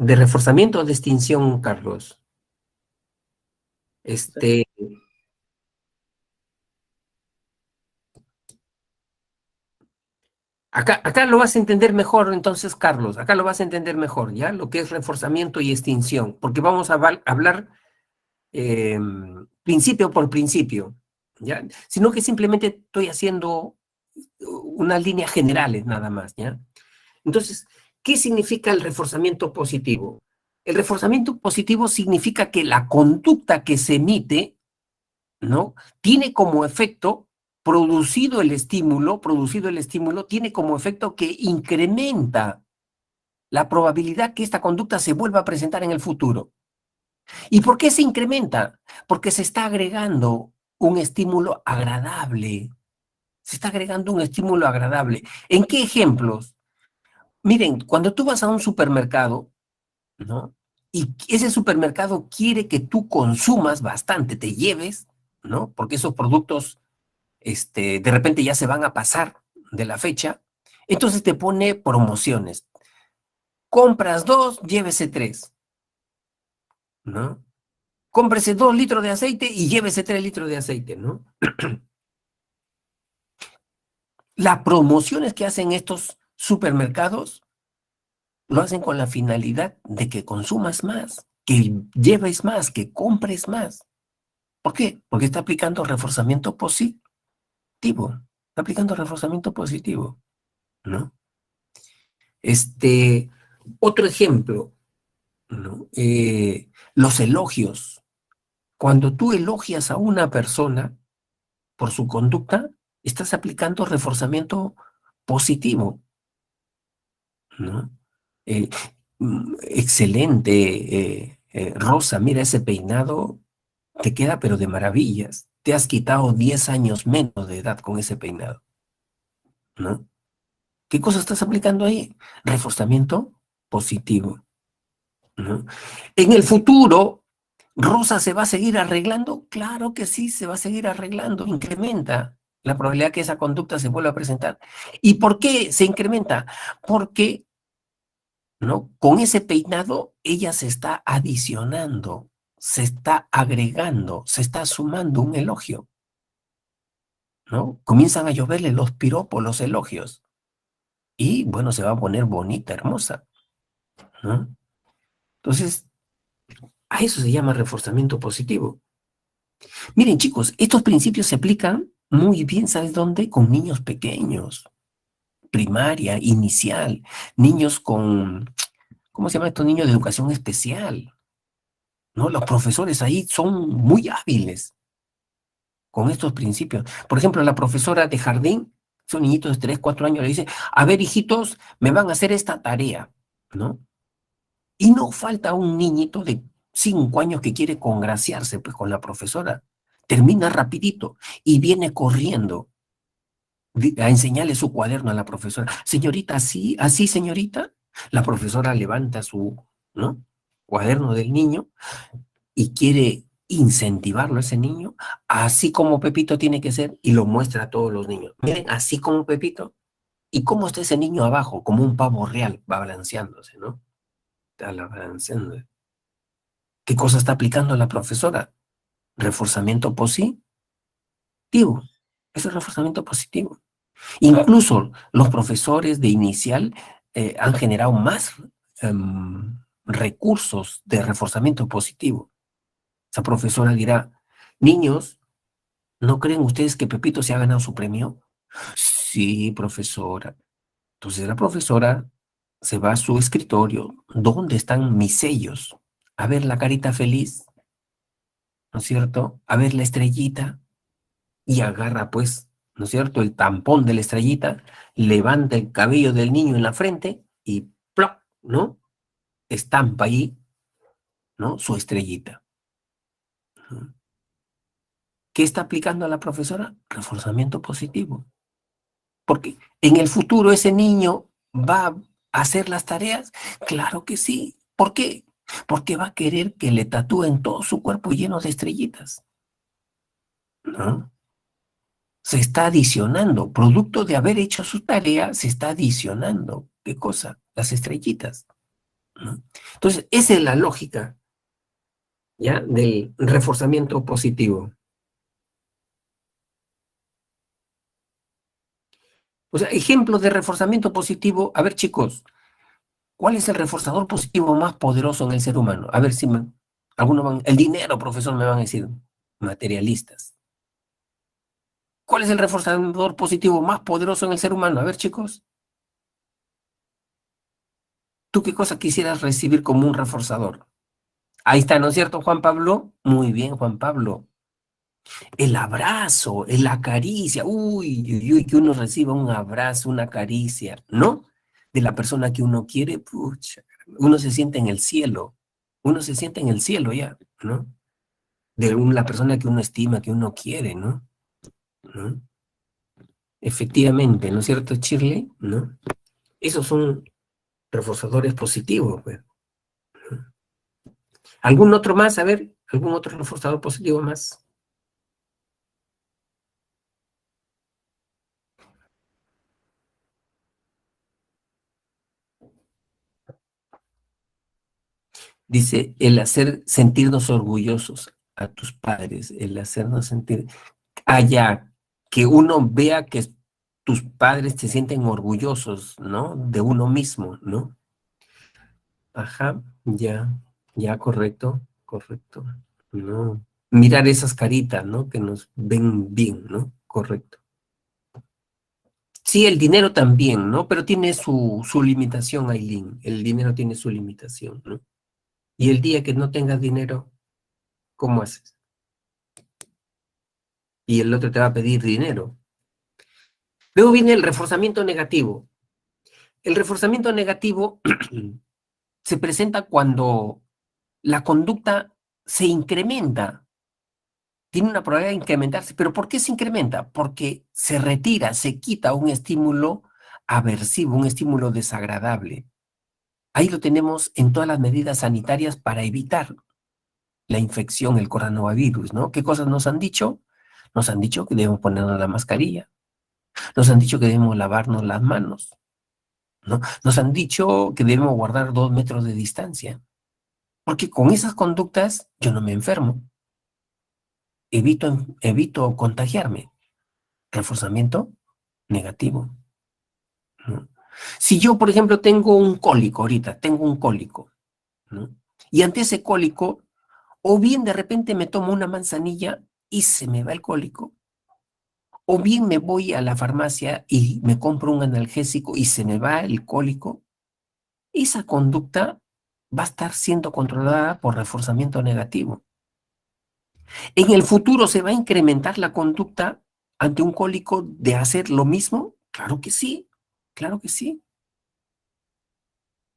De reforzamiento o de extinción, Carlos. Este, acá lo vas a entender mejor, entonces, Carlos, acá lo vas a entender mejor, ¿ya? Lo que es reforzamiento y extinción, porque vamos a hablar principio por principio, ¿ya? Sino que simplemente estoy haciendo unas líneas generales nada más, ¿ya? Entonces, ¿qué significa el reforzamiento positivo? El reforzamiento positivo significa que la conducta que se emite, ¿no? Tiene como efecto, producido el estímulo, tiene como efecto que incrementa la probabilidad que esta conducta se vuelva a presentar en el futuro. ¿Y por qué se incrementa? Porque se está agregando un estímulo agradable. Se está agregando un estímulo agradable. ¿En qué ejemplos? Miren, cuando tú vas a un supermercado, ¿no? Y ese supermercado quiere que tú consumas bastante, te lleves, ¿no? Porque esos productos, de repente ya se van a pasar de la fecha. Entonces te pone promociones. Compras 2, llévese 3, ¿no? Cómprese 2 litros de aceite y llévese 3 litros de aceite, ¿no? Las promociones que hacen estos supermercados lo hacen con la finalidad de que consumas más, que lleves más, que compres más. ¿Por qué? Porque está aplicando reforzamiento positivo. Está aplicando reforzamiento positivo, ¿no? Otro ejemplo, ¿no? Los elogios. Cuando tú elogias a una persona por su conducta, estás aplicando reforzamiento positivo, ¿no? Eh, Excelente, Rosa, mira ese peinado, te queda pero de maravillas. Te has quitado 10 años menos de edad con ese peinado, ¿no? ¿Qué cosa estás aplicando ahí? Reforzamiento positivo, ¿no? En el futuro, ¿Rosa se va a seguir arreglando? Claro que sí, se va a seguir arreglando. Incrementa la probabilidad que esa conducta se vuelva a presentar. ¿Y por qué se incrementa? Porque, ¿no? Con ese peinado, ella se está adicionando, se está agregando, se está sumando un elogio, ¿no? Comienzan a lloverle los piropos, los elogios. Y, bueno, se va a poner bonita, hermosa, ¿no? Entonces, a eso se llama reforzamiento positivo. Miren, chicos, estos principios se aplican muy bien, ¿sabes dónde? Con niños pequeños, primaria, inicial, niños con, ¿cómo se llama estos niños de educación especial? ¿No? Los profesores ahí son muy hábiles con estos principios. Por ejemplo, la profesora de jardín, son niñitos de 3, 4 años, le dice, a ver, hijitos, me van a hacer esta tarea, ¿no? Y no falta un niñito de 5 años que quiere congraciarse pues, con la profesora. Termina rapidito y viene corriendo a enseñarle su cuaderno a la profesora. Señorita, así, así, señorita. La profesora levanta su, ¿no? Cuaderno del niño y quiere incentivarlo a ese niño, así como Pepito tiene que ser, y lo muestra a todos los niños. Miren, así como Pepito, y cómo está ese niño abajo, como un pavo real, balanceándose, ¿no? Está balanceando. ¿Qué cosa está aplicando la profesora? Reforzamiento positivo. Eso es reforzamiento positivo. Incluso los profesores de inicial han generado más recursos de reforzamiento positivo. Esa profesora dirá, niños, ¿no creen ustedes que Pepito se ha ganado su premio? Sí, profesora. Entonces la profesora se va a su escritorio. ¿Dónde están mis sellos? A ver la carita feliz, ¿no es cierto? A ver la estrellita y agarra pues, ¿no es cierto? El tampón de la estrellita, levanta el cabello del niño en la frente y ¡plop!, ¿no? Estampa ahí, ¿no? Su estrellita. ¿Qué está aplicando a la profesora? Reforzamiento positivo. Porque en el futuro ese niño va a hacer las tareas. Claro que sí. ¿Por qué? Porque va a querer que le tatúen todo su cuerpo lleno de estrellitas, ¿no? Se está adicionando, producto de haber hecho su tarea, se está adicionando. ¿Qué cosa? Las estrellitas, ¿no? Entonces, esa es la lógica, ¿ya? Del reforzamiento positivo. O sea, ejemplos de reforzamiento positivo. A ver, chicos, ¿cuál es el reforzador positivo más poderoso en el ser humano? A ver si algunos van, el dinero, profesor, me van a decir, materialistas. ¿Cuál es el reforzador positivo más poderoso en el ser humano? A ver, chicos, ¿tú qué cosa quisieras recibir como un reforzador? Ahí está, ¿no es cierto, Juan Pablo? Muy bien, Juan Pablo. El abrazo, la caricia, uy, uy, uy, que uno reciba un abrazo, una caricia, ¿no? De la persona que uno quiere, pucha, uno se siente en el cielo, Uno se siente en el cielo ya, ¿no? La persona que uno estima, que uno quiere, ¿no? ¿No? Efectivamente, ¿no es cierto, Shirley? ¿No? Esos son reforzadores positivos, pues. ¿Algún otro más? A ver, ¿algún otro reforzador positivo más? Dice, el hacer sentirnos orgullosos a tus padres, el hacernos sentir, ya, que uno vea que tus padres se sienten orgullosos, ¿no? De uno mismo, ¿no? Ajá, ya, correcto, correcto. No. Mirar esas caritas, ¿no? Que nos ven bien, ¿no? Correcto. Sí, el dinero también, ¿no? Pero tiene su limitación, Aileen. El dinero tiene su limitación, ¿no? Y el día que no tengas dinero, ¿cómo haces? Y el otro te va a pedir dinero. Luego viene el reforzamiento negativo. El reforzamiento negativo se presenta cuando la conducta se incrementa, tiene una probabilidad de incrementarse. ¿Pero por qué se incrementa? Porque se retira, se quita un estímulo aversivo, un estímulo desagradable. Ahí lo tenemos en todas las medidas sanitarias para evitar la infección, el coronavirus, ¿no? ¿Qué cosas nos han dicho? Nos han dicho que debemos ponernos la mascarilla, nos han dicho que debemos lavarnos las manos, ¿no? Nos han dicho que debemos guardar 2 metros de distancia, porque con esas conductas yo no me enfermo, evito contagiarme. Reforzamiento negativo, ¿no? Si yo, por ejemplo, tengo un cólico ahorita, tengo un cólico, ¿no? Y ante ese cólico, o bien de repente me tomo una manzanilla y se me va el cólico, o bien me voy a la farmacia y me compro un analgésico y se me va el cólico, esa conducta va a estar siendo controlada por reforzamiento negativo. ¿En el futuro se va a incrementar la conducta ante un cólico de hacer lo mismo? Claro que sí, claro que sí.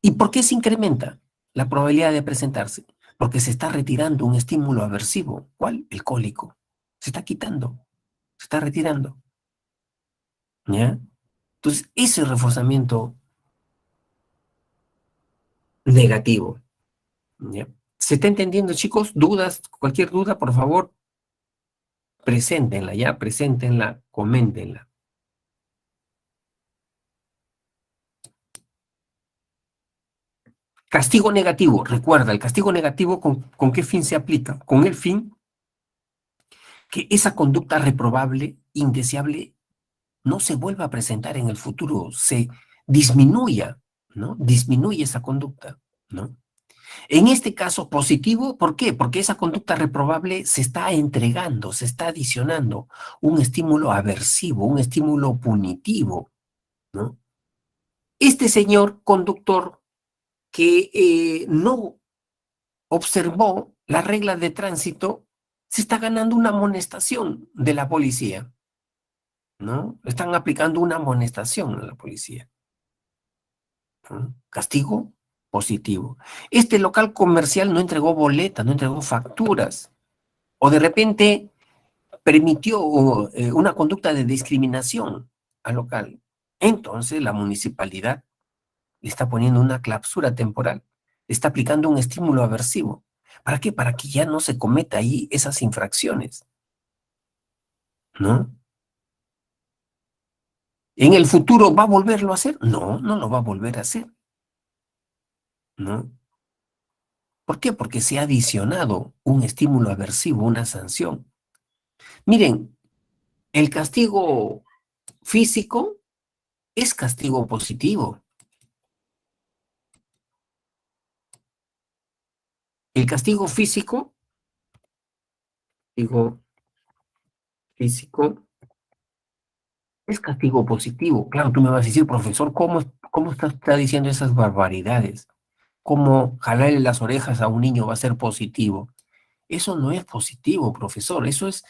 ¿Y por qué se incrementa la probabilidad de presentarse? Porque se está retirando un estímulo aversivo. ¿Cuál? El cólico. Se está quitando, se está retirando. ¿Ya? Entonces, ese reforzamiento negativo. ¿Ya? ¿Se está entendiendo, chicos? ¿Dudas? Cualquier duda, por favor, preséntenla, ya, preséntenla, coméntenla. Castigo negativo, recuerda, el castigo negativo, ¿con qué fin se aplica? Con el fin que esa conducta reprobable, indeseable, no se vuelva a presentar en el futuro, se disminuya, ¿no? Disminuye esa conducta, ¿no? En este caso positivo, ¿por qué? Porque esa conducta reprobable se está entregando, se está adicionando un estímulo aversivo, un estímulo punitivo, ¿no? Este señor conductor que no observó las reglas de tránsito, se está ganando una amonestación de la policía, ¿no? Están aplicando una amonestación a la policía, ¿no? Castigo positivo. Este local comercial no entregó boletas, no entregó facturas, o de repente permitió una conducta de discriminación al local. Entonces la municipalidad le está poniendo una clausura temporal, le está aplicando un estímulo aversivo. ¿Para qué? Para que ya no se cometa ahí esas infracciones, ¿no? ¿En el futuro va a volverlo a hacer? No, no lo va a volver a hacer, ¿no? ¿Por qué? Porque se ha adicionado un estímulo aversivo, una sanción. Miren, el castigo físico es castigo positivo. El castigo físico, digo, físico, es castigo positivo. Claro, tú me vas a decir, profesor, ¿cómo está diciendo esas barbaridades? ¿Cómo jalarle las orejas a un niño va a ser positivo? Eso no es positivo, profesor. Eso es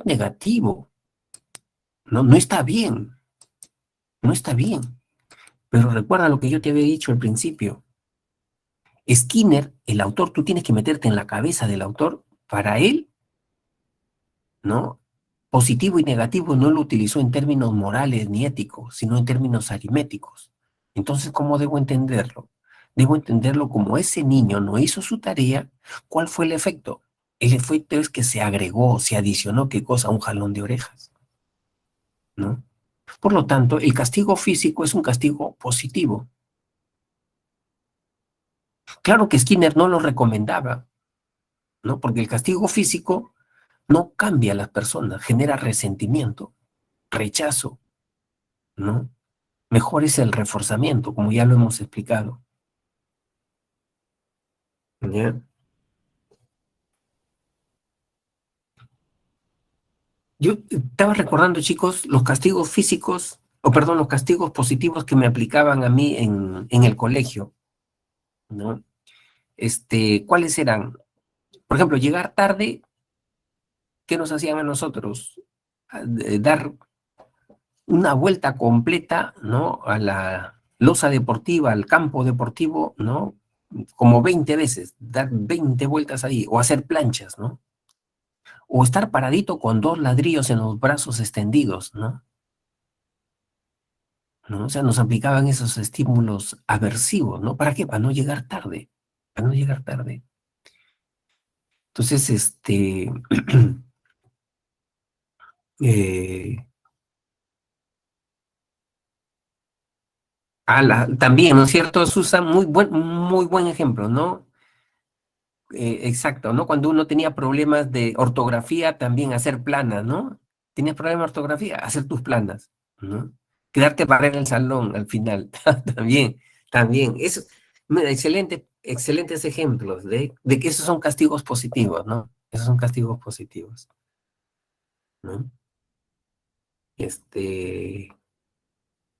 negativo. No, no está bien. No está bien. Pero recuerda lo que yo te había dicho al principio. Skinner, el autor, tú tienes que meterte en la cabeza del autor. Para él, ¿no? Positivo y negativo no lo utilizó en términos morales ni éticos, sino en términos aritméticos. Entonces, ¿cómo debo entenderlo? Debo entenderlo como ese niño no hizo su tarea. ¿Cuál fue el efecto? El efecto es que se agregó, se adicionó, ¿qué cosa? Un jalón de orejas, ¿no? Por lo tanto, el castigo físico es un castigo positivo. Claro que Skinner no lo recomendaba, ¿no? Porque el castigo físico no cambia a las personas, genera resentimiento, rechazo, ¿no? Mejor es el reforzamiento, como ya lo hemos explicado. ¿Ya? Yo estaba recordando, chicos, los castigos físicos, o perdón, los castigos positivos que me aplicaban a mí en el colegio, ¿no? ¿Cuáles eran? Por ejemplo, llegar tarde, ¿qué nos hacían a nosotros? Dar una vuelta completa, ¿no? A la losa deportiva, al campo deportivo, ¿no? Como 20 veces, dar 20 vueltas ahí, o hacer planchas, ¿no? O estar paradito con dos ladrillos en los brazos extendidos, ¿no? ¿No? O sea, nos aplicaban esos estímulos aversivos, ¿no? ¿Para qué? Para no llegar tarde, para no llegar tarde. Entonces, eh, también, ¿no es cierto, Susan? Muy buen ejemplo, ¿no? Exacto, ¿no? Cuando uno tenía problemas de ortografía, también hacer planas, ¿no? Tenías problemas de ortografía, hacer tus planas, ¿no? Quedarte para el salón al final, también, también. Eso, mira, excelentes ejemplos de que esos son castigos positivos, ¿no? Esos son castigos positivos, ¿no? Este,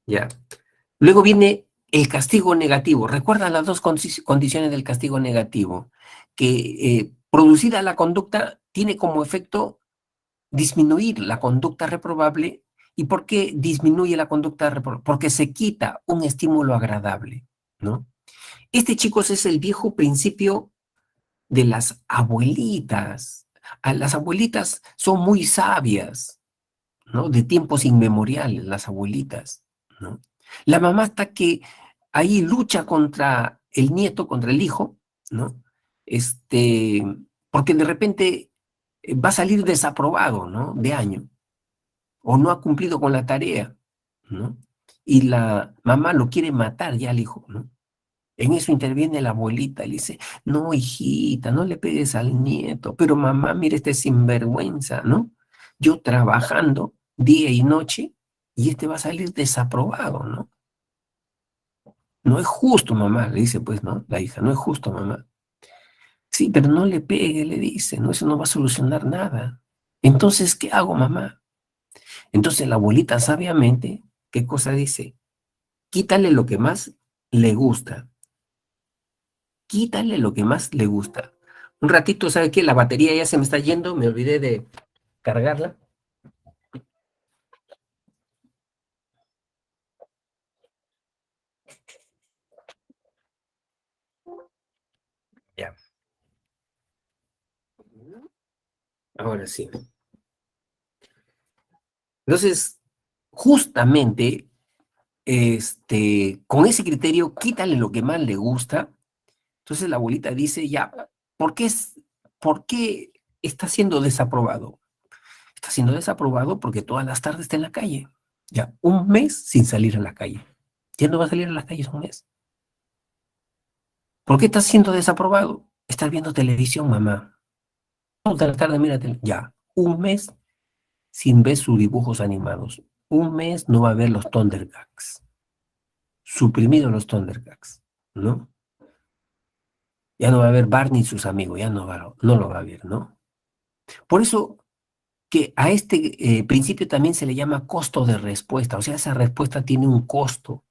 ya. Luego viene el castigo negativo. ¿Recuerdan las dos condiciones del castigo negativo? Que producida la conducta tiene como efecto disminuir la conducta reprobable. ¿Y por qué disminuye la conducta reprobable? Porque se quita un estímulo agradable, ¿no? Chicos, es el viejo principio de las abuelitas. Las abuelitas son muy sabias, ¿no? De tiempos inmemoriales, las abuelitas, ¿no? La mamá está que ahí lucha contra el nieto, contra el hijo, ¿no? Este, porque de repente va a salir desaprobado, ¿no? De año, o no ha cumplido con la tarea, ¿no? Y la mamá lo quiere matar ya al hijo, ¿no? En eso interviene la abuelita y le dice, no, hijita, no le pegues al nieto, pero mamá, mire este sinvergüenza, ¿no? Yo trabajando día y noche y va a salir desaprobado, ¿no? No es justo, mamá, le dice, pues, ¿no? La hija, no es justo, mamá. Sí, pero no le pegue, le dice, ¿no? Eso no va a solucionar nada. Entonces, ¿qué hago, mamá? Entonces la abuelita sabiamente, ¿qué cosa dice? Quítale lo que más le gusta. Quítale lo que más le gusta. Un ratito, ¿sabe qué? La batería ya se me está yendo, me olvidé de cargarla. Ya. Ahora sí. Entonces, justamente, con ese criterio, quítale lo que más le gusta. Entonces la abuelita dice, ya, ¿por qué está siendo desaprobado? Está siendo desaprobado porque todas las tardes está en la calle. Ya, un mes sin salir a la calle. Ya no va a salir a las calles un mes. ¿Por qué está siendo desaprobado? Estás viendo televisión, mamá. Toda la tarde, mira, ya, un mes sin ver sus dibujos animados. Un mes no va a ver los Thundercats. Suprimido los Thundercats, ¿no? Ya no va a ver Barney y sus amigos, ya no lo va a ver, ¿no? Por eso que a principio también se le llama costo de respuesta, o sea, esa respuesta tiene un costo,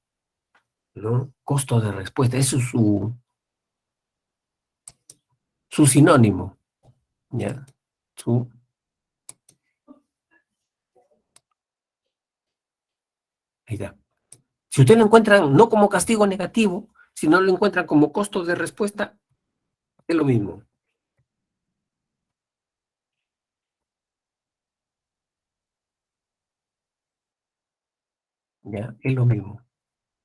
¿no? Costo de respuesta, eso es su sinónimo, ¿ya? Su, ahí está. Si usted lo encuentra no como castigo negativo, Si no lo encuentran como costo de respuesta, es lo mismo. Ya, es lo mismo.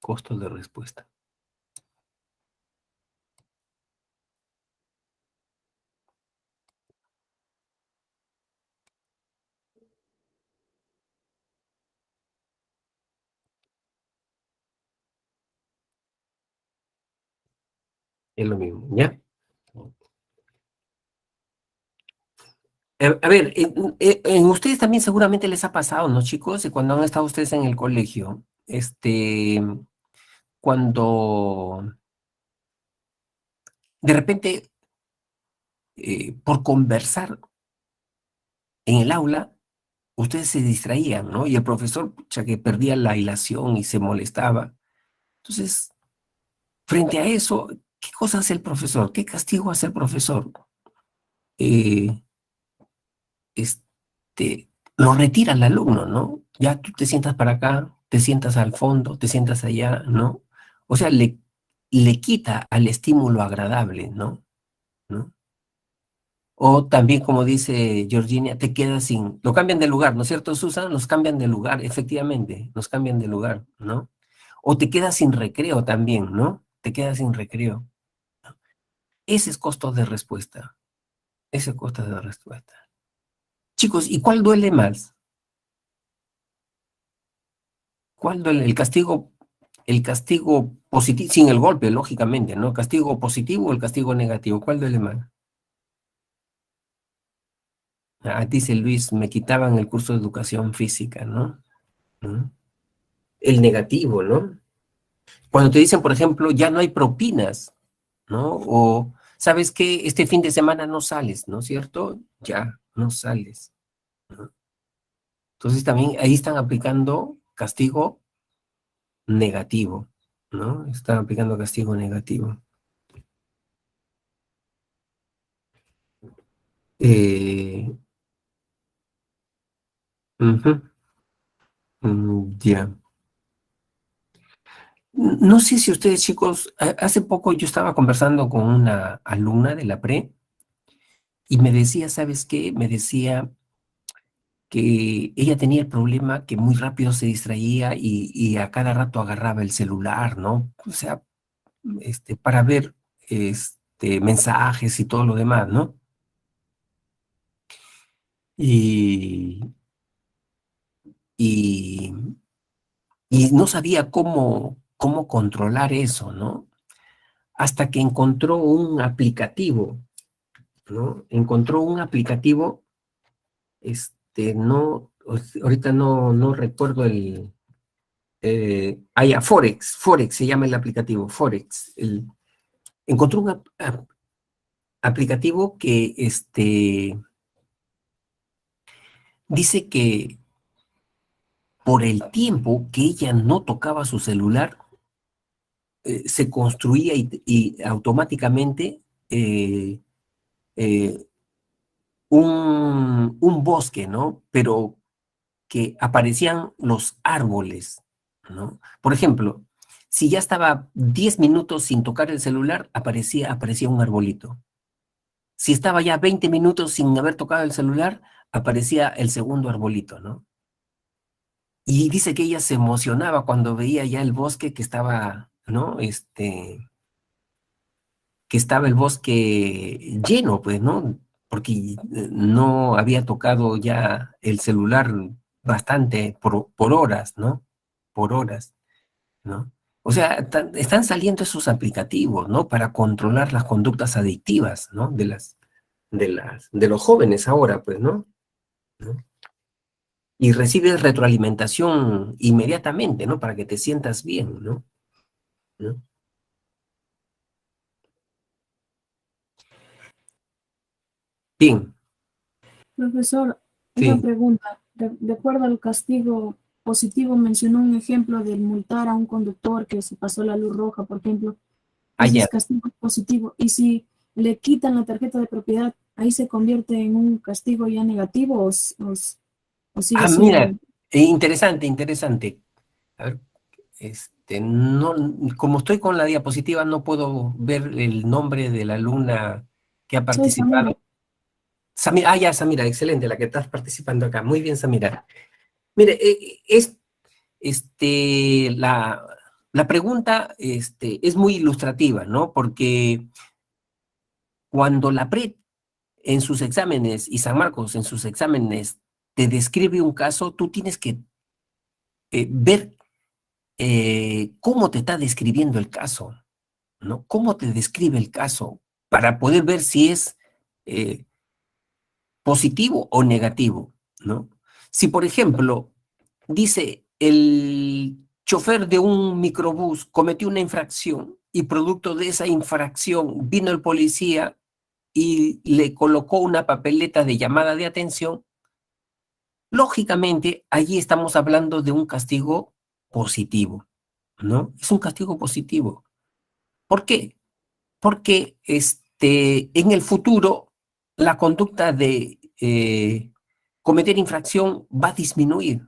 Costo de respuesta. Es lo mismo, ¿ya? A ver, en ustedes también seguramente les ha pasado, ¿no, chicos? Y cuando han estado ustedes en el colegio, cuando de repente, por conversar en el aula, ustedes se distraían, ¿no? Y el profesor, pucha, que perdía la hilación y se molestaba. Entonces, frente a eso, ¿qué cosa hace el profesor? ¿Qué castigo hace el profesor? Eh, lo retira al alumno, ¿no? Ya tú te sientas para acá, te sientas al fondo, te sientas allá, ¿no? O sea, le quita al estímulo agradable, ¿no? ¿No? O también, como dice Georgina, te quedas sin... Lo cambian de lugar, ¿no es cierto, Susan? Nos cambian de lugar, efectivamente, nos cambian de lugar, ¿no? O te quedas sin recreo también, ¿no? Te quedas sin recreo. Ese es costo de respuesta. Ese es costo de respuesta. Chicos, ¿y cuál duele más? ¿Cuál duele? El castigo positivo, sin el golpe, lógicamente, ¿no? ¿Castigo positivo o el castigo negativo? ¿Cuál duele más? Ah, dice Luis, me quitaban el curso de educación física, ¿no? ¿Mm? El negativo, ¿no? Cuando te dicen, por ejemplo, ya no hay propinas, ¿no? O, ¿sabes qué? Este fin de semana no sales, ¿no es cierto? Ya, no sales, ¿no? Entonces también ahí están aplicando castigo negativo, ¿no? Están aplicando castigo negativo. Eh, Ujú, ya. No sé si ustedes, chicos, hace poco yo estaba conversando con una alumna de la pre y me decía, ¿sabes qué? Me decía que ella tenía el problema que muy rápido se distraía y a cada rato agarraba el celular, ¿no? O sea, para ver mensajes y todo lo demás, ¿no? Y, y, y no sabía cómo controlar eso, ¿no? Hasta que encontró un aplicativo, ¿no? Encontró un aplicativo, no, ahorita no recuerdo Forex se llama el aplicativo, Forex. Encontró un aplicativo que dice que por el tiempo que ella no tocaba su celular, se construía y automáticamente eh, eh, un bosque, ¿no? Pero que aparecían los árboles, ¿no? Por ejemplo, si ya estaba 10 minutos sin tocar el celular, aparecía un arbolito. Si estaba ya 20 minutos sin haber tocado el celular, aparecía el segundo arbolito, ¿no? Y dice que ella se emocionaba cuando veía ya el bosque que estaba, ¿no? Que estaba el bosque lleno, pues, ¿no? Porque no había tocado ya el celular bastante por horas, ¿no? Por horas, ¿no? O sea, están saliendo esos aplicativos, ¿no? Para controlar las conductas adictivas, ¿no? De los jóvenes ahora, pues, ¿no? ¿No? Y recibes retroalimentación inmediatamente, ¿no? Para que te sientas bien, ¿no? ¿No? Bien,
Profesor, una
sí,
pregunta. De acuerdo al castigo positivo, mencionó un ejemplo del multar a un conductor que se pasó la luz roja, por ejemplo. Ese
allá.
es castigo positivo. Y si le quitan la tarjeta de propiedad, ahí se convierte en un castigo ya negativo o sigue
Ah, mira,
siendo...
interesante, interesante. A ver, no, como estoy con la diapositiva, no puedo ver el nombre de la alumna que ha
Soy
participado.
Samira.
Samira, ya, Samira, excelente, la que estás participando acá. Muy bien, Samira. Mire, la pregunta es muy ilustrativa, ¿no? Porque cuando la PRED en sus exámenes y San Marcos en sus exámenes te describe un caso, tú tienes que ver cómo te está describiendo el caso, ¿no? ¿Cómo te describe el caso? Para poder ver si es eh, positivo o negativo, ¿no? Si, por ejemplo, dice el chofer de un microbús cometió una infracción y producto de esa infracción vino el policía y le colocó una papeleta de llamada de atención, lógicamente allí estamos hablando de un castigo positivo, ¿no? Es un castigo positivo. ¿Por qué? Porque en el futuro la conducta de cometer infracción va a disminuir,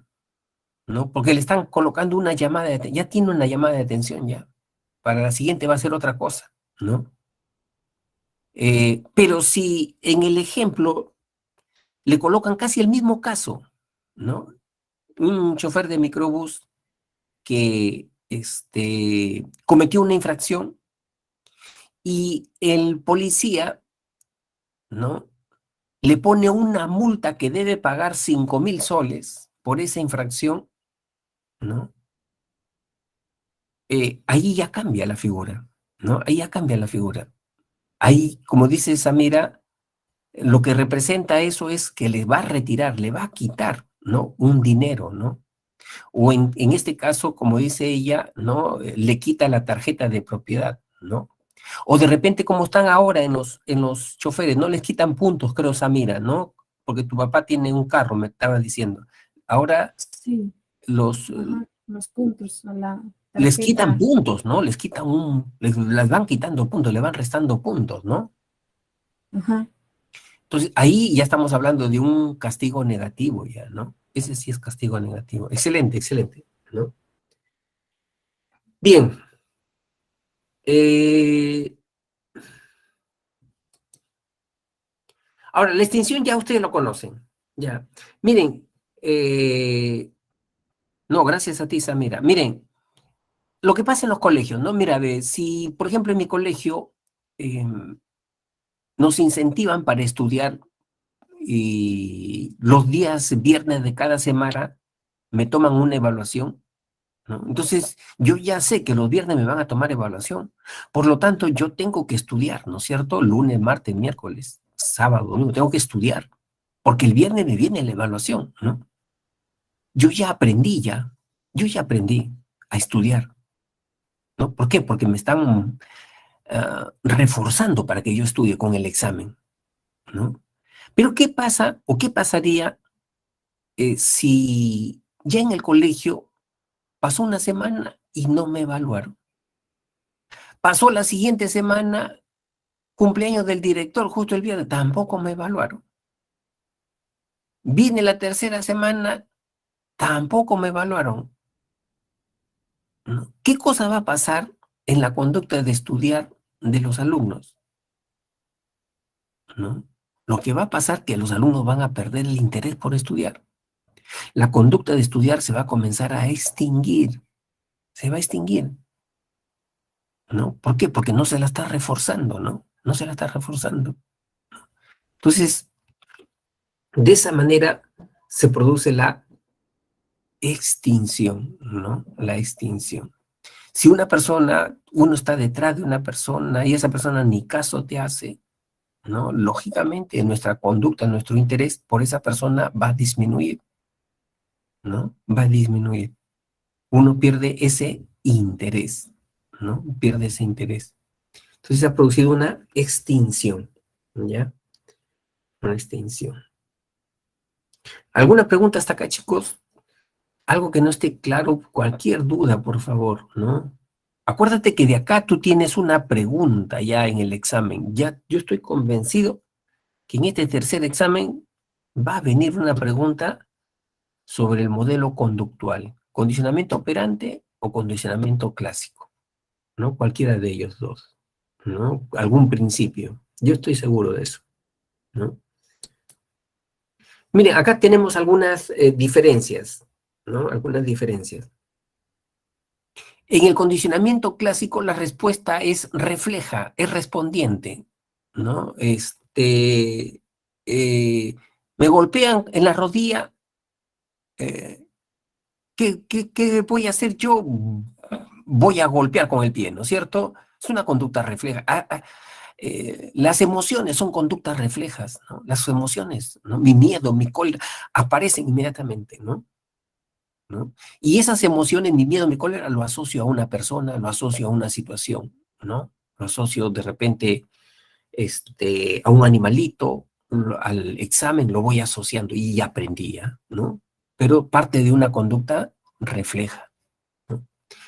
¿no? Porque le están colocando una llamada de atención, ya tiene una llamada de atención ya. Para la siguiente va a ser otra cosa, ¿no? Pero si en el ejemplo le colocan casi el mismo caso, ¿no? Un chofer de microbús que cometió una infracción y el policía, ¿no? Le pone una multa que debe pagar 5.000 soles por esa infracción, ¿no? Ahí ya cambia la figura, ¿no? Ahí ya cambia la figura. Ahí, como dice Samira, lo que representa eso es que le va a retirar, le va a quitar, ¿no? Un dinero, ¿no? O en este caso, como dice ella, ¿no? Le quita la tarjeta de propiedad, ¿no? O de repente, como están ahora en los choferes, no les quitan puntos, creo, Samira, ¿no? Porque tu papá tiene un carro, me estaba diciendo. Ahora
Sí,
los,
ajá, los puntos a la
les quitan
tarjeta.
puntos, ¿no? Les van quitando puntos, le van restando puntos, ¿no?
Ajá.
Entonces, ahí ya estamos hablando de un castigo negativo ya, ¿no? Ese sí es castigo negativo. Excelente, excelente, ¿no? Bien. Eh, Ahora, la extinción ya ustedes lo conocen. Ya. Miren, no, gracias a ti, Samira. Miren, lo que pasa en los colegios, ¿no? Mira, ve, si, por ejemplo, en mi colegio nos incentivan para estudiar y los días viernes de cada semana me toman una evaluación, ¿no? Entonces, yo ya sé que los viernes me van a tomar evaluación. Por lo tanto, yo tengo que estudiar, ¿no es cierto? Lunes, martes, miércoles, sábado, domingo, tengo que estudiar, porque el viernes me viene la evaluación, ¿no? Yo ya aprendí a estudiar, ¿no? ¿Por qué? Porque me están reforzando para que yo estudie con el examen, ¿no? Pero ¿qué pasa o qué pasaría si ya en el colegio pasó una semana y no me evaluaron? Pasó la siguiente semana, cumpleaños del director, justo el viernes, tampoco me evaluaron. Viene la tercera semana, tampoco me evaluaron, ¿no? ¿Qué cosa va a pasar en la conducta de estudiar de los alumnos, ¿no? Lo que va a pasar es que los alumnos van a perder el interés por estudiar. La conducta de estudiar se va a comenzar a extinguir, se va a extinguir, ¿no? ¿Por qué? Porque no se la está reforzando, ¿no? No se la está reforzando. Entonces, de esa manera se produce la extinción, ¿no? La extinción. Si una persona, uno está detrás de una persona y esa persona ni caso te hace, ¿no? Lógicamente nuestra conducta, nuestro interés por esa persona va a disminuir, ¿no? Va a disminuir. Uno pierde ese interés, ¿no? Pierde ese interés. Entonces se ha producido una extinción, ¿ya? Una extinción. ¿Alguna pregunta hasta acá, chicos? Algo que no esté claro, cualquier duda, por favor, ¿no? Acuérdate que de acá tú tienes una pregunta ya en el examen. Ya yo estoy convencido que en este tercer examen va a venir una pregunta sobre el modelo conductual. Condicionamiento operante o condicionamiento clásico, ¿no? Cualquiera de ellos dos, ¿no? Algún principio. Yo estoy seguro de eso, ¿no? Mire, acá tenemos algunas diferencias, ¿no? Algunas diferencias. En el condicionamiento clásico la respuesta es refleja, es respondiente, ¿no? Me golpean en la rodilla, ¿qué voy a hacer yo? Voy a golpear con el pie, ¿no es cierto? Es una conducta refleja. Las emociones son conductas reflejas, ¿no? Las emociones, ¿no? Mi miedo, mi cólera, aparecen inmediatamente, ¿no? ¿No? Y esas emociones, mi miedo, mi cólera, lo asocio a una persona, lo asocio a una situación, ¿no? Lo asocio de repente a un animalito, al examen lo voy asociando y aprendía, ¿no? Pero parte de una conducta refleja, ¿no?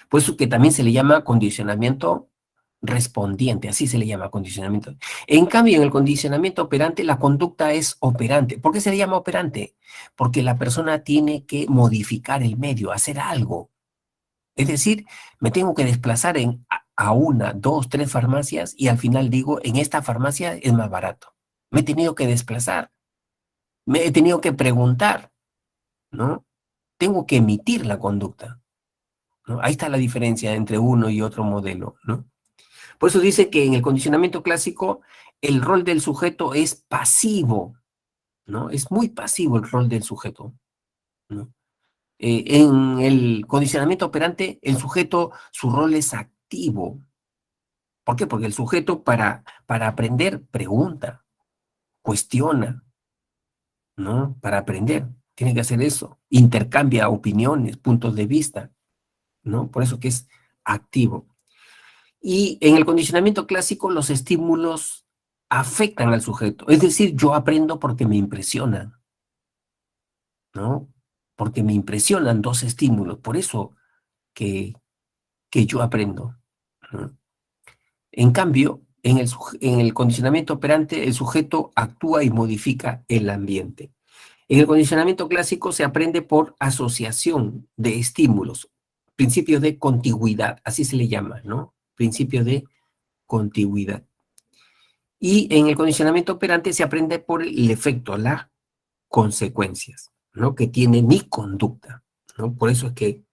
Por eso que también se le llama condicionamiento respondiente, así se le llama condicionamiento. En cambio, en el condicionamiento operante, la conducta es operante. ¿Por qué se le llama operante? Porque la persona tiene que modificar el medio, hacer algo. Es decir, me tengo que desplazar a una, dos, tres farmacias y al final digo, en esta farmacia es más barato. Me he tenido que desplazar, me he tenido que preguntar, ¿no? Tengo que emitir la conducta, ¿no? Ahí está la diferencia entre uno y otro modelo, ¿no? Por eso dice que en el condicionamiento clásico el rol del sujeto es pasivo, ¿no? Es muy pasivo el rol del sujeto, ¿no? En el condicionamiento operante, el sujeto, su rol es activo. ¿Por qué? Porque el sujeto para aprender pregunta, cuestiona, ¿no? Para aprender, tiene que hacer eso. Intercambia opiniones, puntos de vista, ¿no? Por eso que es activo. Y en el condicionamiento clásico, los estímulos afectan al sujeto. Es decir, yo aprendo porque me impresionan, ¿no? Porque me impresionan dos estímulos. Por eso que yo aprendo, ¿no? En cambio, en el condicionamiento operante, el sujeto actúa y modifica el ambiente. En el condicionamiento clásico se aprende por asociación de estímulos, principio de contigüidad, así se le llama, ¿no? Principio de contigüidad. Y en el condicionamiento operante se aprende por el efecto, las consecuencias, ¿no? Que tiene mi conducta, ¿no? Por eso es que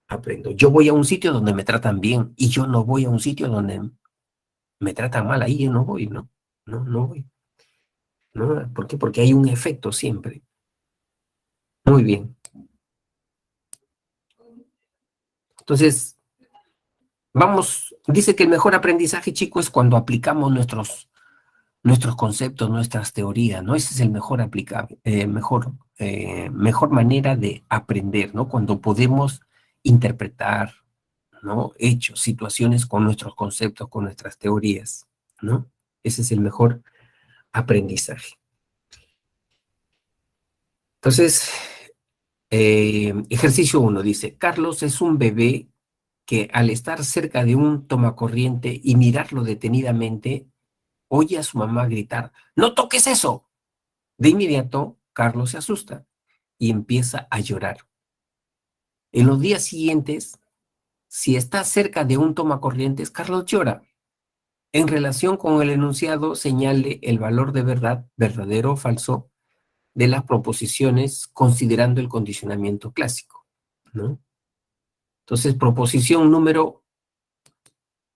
aprendo. Yo voy a un sitio donde me tratan bien y yo no voy a un sitio donde me tratan mal, ahí yo no voy, ¿no? No voy, ¿no? ¿Por qué? Porque hay un efecto siempre. Muy bien. Entonces, vamos, dice que el mejor aprendizaje, chico, es cuando aplicamos nuestros conceptos, nuestras teorías, ¿no? Ese es el mejor mejor manera de aprender, ¿no? Cuando podemos interpretar, ¿no? Hechos, situaciones con nuestros conceptos, con nuestras teorías, ¿no? Ese es el mejor aprendizaje. Entonces, ejercicio 1 dice, Carlos es un bebé que al estar cerca de un tomacorriente y mirarlo detenidamente, oye a su mamá gritar, ¡no toques eso! De inmediato, Carlos se asusta y empieza a llorar. En los días siguientes, si está cerca de un tomacorrientes, Carlos llora. En relación con el enunciado, señale el valor de verdad, verdadero o falso, de las proposiciones considerando el condicionamiento clásico, ¿no? Entonces, proposición número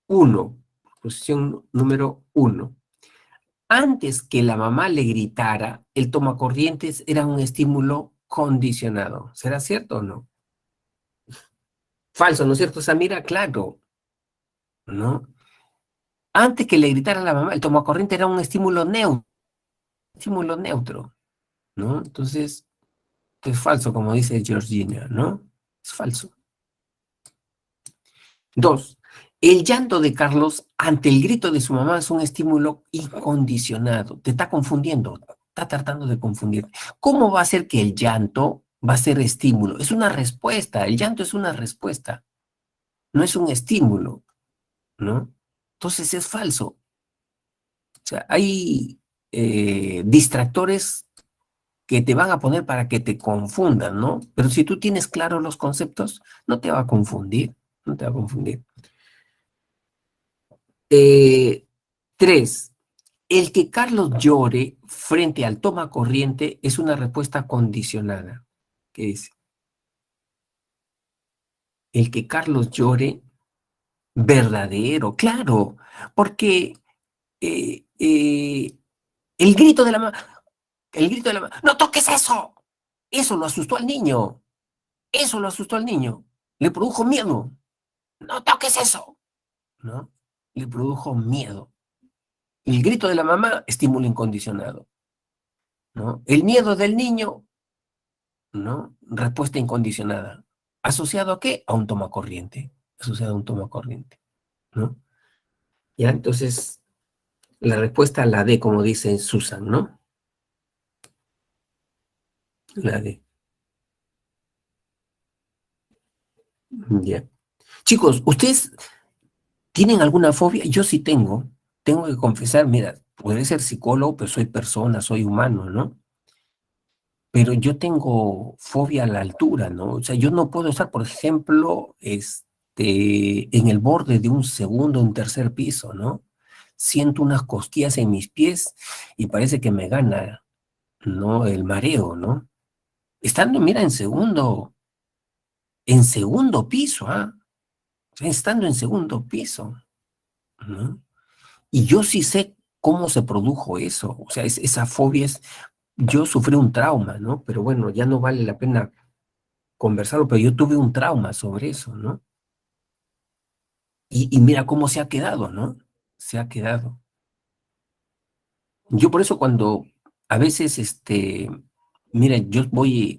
1. Proposición número 1. Antes que la mamá le gritara, el tomacorrientes era un estímulo condicionado. ¿Será cierto o no? Falso, ¿no es cierto, Samira? Claro, ¿no? Antes que le gritara a la mamá, el tomacorriente era un estímulo neutro, ¿no? Entonces, es falso, como dice Georgina, ¿no? Es falso. 2. El llanto de Carlos ante el grito de su mamá es un estímulo incondicionado. Te está confundiendo, está tratando de confundir. ¿Cómo va a ser que el llanto va a ser estímulo? Es una respuesta, el llanto es una respuesta, no es un estímulo, ¿no? Entonces es falso. O sea, hay distractores que te van a poner para que te confundan, ¿no? Pero si tú tienes claros los conceptos, no te va a confundir. No te va a confundir. 3. El que Carlos llore frente al toma corriente es una respuesta condicionada. ¿Qué dice? El que Carlos llore, verdadero, claro, porque el grito de la mamá, ¡no toques eso! Eso lo asustó al niño, eso lo asustó al niño, le produjo miedo, ¡no toques eso! ¿No? Le produjo miedo. El grito de la mamá, estímulo incondicionado, ¿no? El miedo del niño, ¿no? Respuesta incondicionada. ¿Asociado a qué? A un toma corriente. Asociado a un toma corriente, ¿no? Ya, entonces, la respuesta a la D, como dice Susan, ¿no? La D. Ya. Chicos, ¿ustedes tienen alguna fobia? Yo sí tengo. Tengo que confesar, mira, puede ser psicólogo, pero soy persona, soy humano, ¿no? Pero yo tengo fobia a la altura, ¿no? O sea, yo no puedo estar, por ejemplo, en el borde de un segundo, un tercer piso, ¿no? Siento unas cosquillas en mis pies y parece que me gana, ¿no? El mareo, ¿no? Estando, mira, en segundo piso, ¿ah? O sea, estando en segundo piso, ¿no? Y yo sí sé cómo se produjo eso, o sea, esa fobia es, yo sufrí un trauma, ¿no? Pero bueno, ya no vale la pena conversarlo, pero yo tuve un trauma sobre eso, ¿no? Y mira cómo se ha quedado, ¿no? Se ha quedado. Yo por eso cuando a veces, miren, yo voy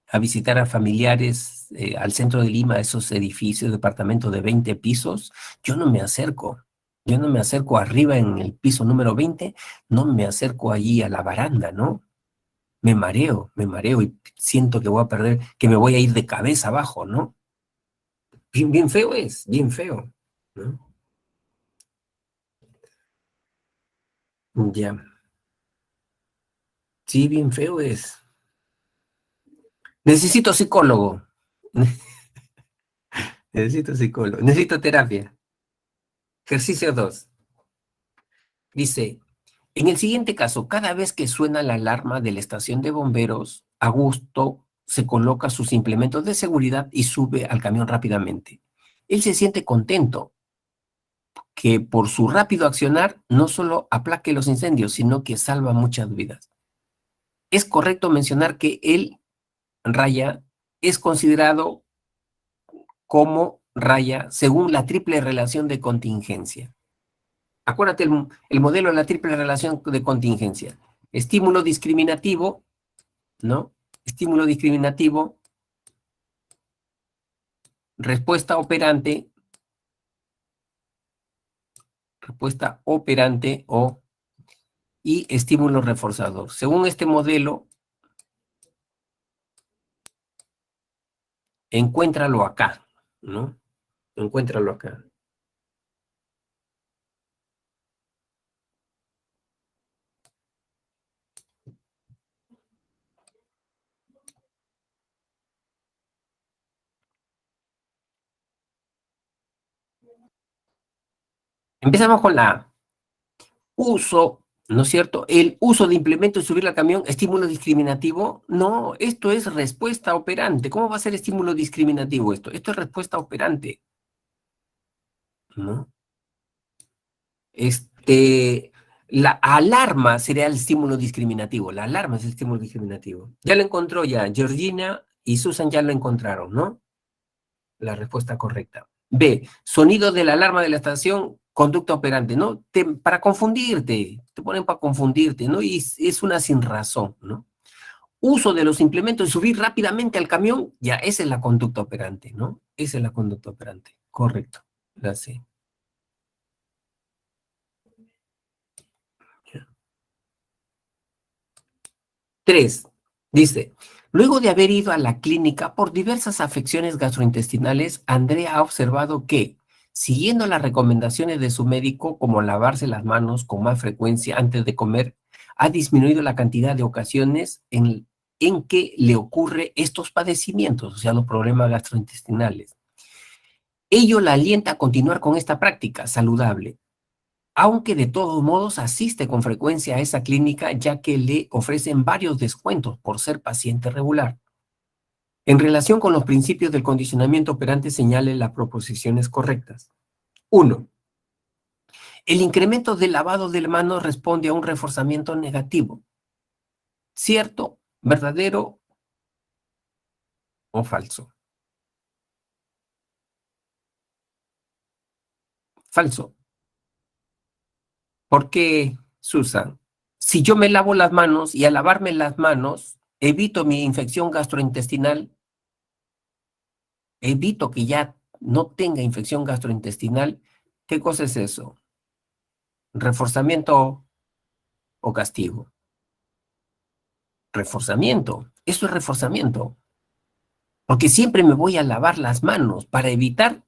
a visitar a familiares al centro de Lima, esos edificios, departamentos de 20 pisos, yo no me acerco. Yo no me acerco arriba en el piso número 20, no me acerco allí a la baranda, ¿no? Me mareo y siento que voy a perder, que me voy a ir de cabeza abajo, ¿no? Bien, bien feo es, bien feo, ¿no? Ya, sí, bien feo es. Necesito psicólogo. Necesito psicólogo. Necesito terapia. Ejercicio 2. Dice, en el siguiente caso, cada vez que suena la alarma de la estación de bomberos, Augusto se coloca sus implementos de seguridad y sube al camión rápidamente. Él se siente contento que por su rápido accionar no solo aplaque los incendios, sino que salva muchas vidas. Es correcto mencionar que él, Raya, es considerado como Raya según la triple relación de contingencia. Acuérdate el modelo de la triple relación de contingencia. Estímulo discriminativo, ¿no? Estímulo discriminativo, respuesta operante y estímulo reforzador. Según este modelo, encuéntralo acá, ¿no? Encuéntralo acá. Empezamos con la uso, ¿no es cierto? El uso de implementos y subir al camión, estímulo discriminativo. No, esto es respuesta operante. ¿Cómo va a ser estímulo discriminativo esto? Esto es respuesta operante, ¿no? La alarma sería el estímulo discriminativo. La alarma es el estímulo discriminativo. Ya lo encontró ya. Georgina y Susan ya lo encontraron, ¿no? La respuesta correcta. B, sonido de la alarma de la estación, conducta operante, ¿no? Para confundirte, te ponen para confundirte, ¿no? Y es una sin razón, ¿no? Uso de los implementos y subir rápidamente al camión, ya, esa es la conducta operante, ¿no? Esa es la conducta operante, correcto. La C. 3. Dice, luego de haber ido a la clínica por diversas afecciones gastrointestinales, Andrea ha observado que, siguiendo las recomendaciones de su médico, como lavarse las manos con más frecuencia antes de comer, ha disminuido la cantidad de ocasiones en que le ocurre estos padecimientos, o sea, los problemas gastrointestinales. Ello la alienta a continuar con esta práctica saludable, aunque de todos modos asiste con frecuencia a esa clínica ya que le ofrecen varios descuentos por ser paciente regular. En relación con los principios del condicionamiento operante, señale las proposiciones correctas. 1. El incremento del lavado de manos responde a un reforzamiento negativo. ¿Cierto, verdadero o falso? Falso. ¿Por qué, Susan? Si yo me lavo las manos y al lavarme las manos evito mi infección gastrointestinal, evito que ya no tenga infección gastrointestinal, ¿qué cosa es eso? ¿Reforzamiento o castigo? Reforzamiento. Eso es reforzamiento. Porque siempre me voy a lavar las manos para evitar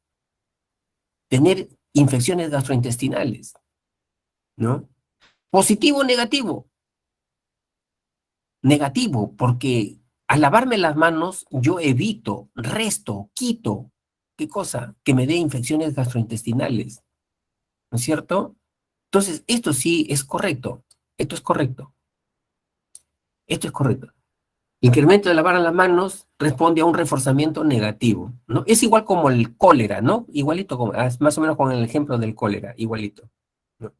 tener infecciones gastrointestinales, ¿no? ¿Positivo o negativo? Negativo, porque al lavarme las manos yo evito, resto, quito, ¿qué cosa? Que me dé infecciones gastrointestinales, ¿no es cierto? Entonces, esto sí es correcto, esto es correcto, esto es correcto. Incremento de lavar las manos responde a un reforzamiento negativo, ¿no? Es igual como el cólera, ¿no? Igualito, más o menos con el ejemplo del cólera, igualito, ¿no?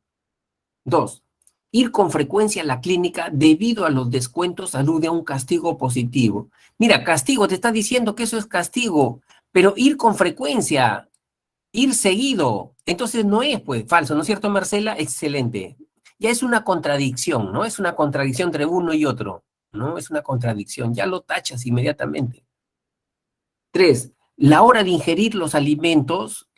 2. Ir con frecuencia a la clínica debido a los descuentos alude a un castigo positivo. Mira, castigo, te está diciendo que eso es castigo, pero ir con frecuencia, ir seguido, entonces no es, pues, falso, ¿no es cierto, Marcela? Excelente. Ya es una contradicción, ¿no? Es una contradicción entre uno y otro, ¿no? Es una contradicción, ya lo tachas inmediatamente. 3. La hora de ingerir los alimentos,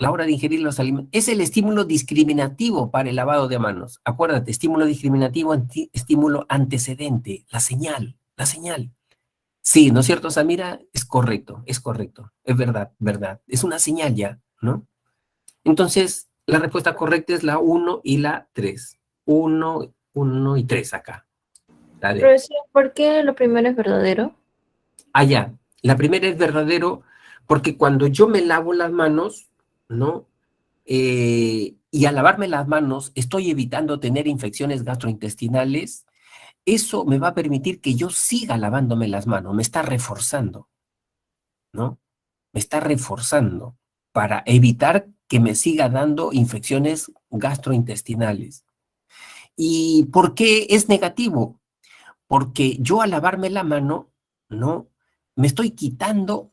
es el estímulo discriminativo para el lavado de manos. Acuérdate, estímulo discriminativo, estímulo antecedente, la señal, la señal. Sí, ¿no es cierto, Samira? Es correcto, es verdad, verdad. Es una señal ya, ¿no? Entonces, la respuesta correcta es la 1 y la 3. 1 y 3 acá. Dale.
Profesor, ¿por qué lo primero es verdadero?
Allá. La primera es verdadero porque cuando yo me lavo las manos, ¿no? Y al lavarme las manos estoy evitando tener infecciones gastrointestinales, eso me va a permitir que yo siga lavándome las manos, me está reforzando, ¿no? Me está reforzando para evitar que me siga dando infecciones gastrointestinales. ¿Y por qué es negativo? Porque yo al lavarme la mano, ¿no? Me estoy quitando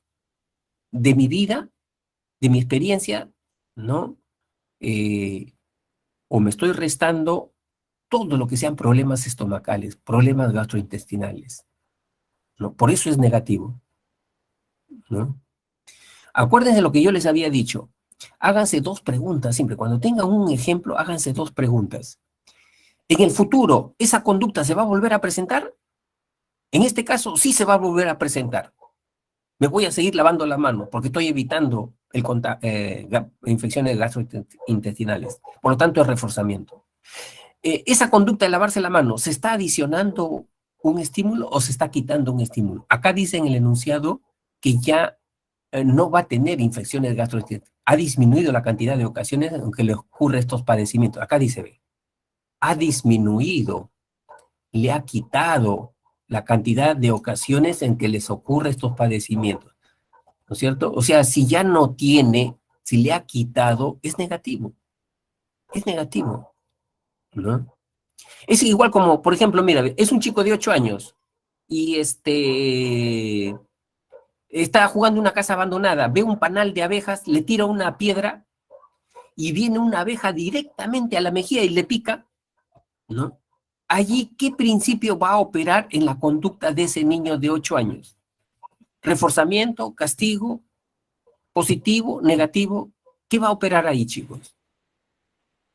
de mi vida, de mi experiencia, ¿no? O me estoy restando todo lo que sean problemas estomacales, problemas gastrointestinales, ¿no? Por eso es negativo, ¿no? Acuérdense lo que yo les había dicho. Háganse 2 preguntas siempre. Cuando tengan un ejemplo, háganse 2 preguntas. En el futuro, ¿esa conducta se va a volver a presentar? En este caso, sí se va a volver a presentar. Me voy a seguir lavando las manos porque estoy evitando infecciones gastrointestinales. Por lo tanto, es reforzamiento. ¿Esa conducta de lavarse la mano se está adicionando un estímulo o se está quitando un estímulo? Acá dice en el enunciado que ya no va a tener infecciones gastrointestinales. Ha disminuido la cantidad de ocasiones en que le ocurre estos padecimientos. Acá dice, ve, ha disminuido, le ha quitado la cantidad de ocasiones en que les ocurre estos padecimientos, ¿no es cierto? O sea, si ya no tiene, si le ha quitado, es negativo, ¿no? Es igual como, por ejemplo, mira, es un chico de 8 años y está jugando en una casa abandonada, ve un panal de abejas, le tira una piedra y viene una abeja directamente a la mejilla y le pica, ¿no? Allí, ¿qué principio va a operar en la conducta de ese niño de 8 años? ¿Reforzamiento, castigo, positivo, negativo? ¿Qué va a operar ahí, chicos?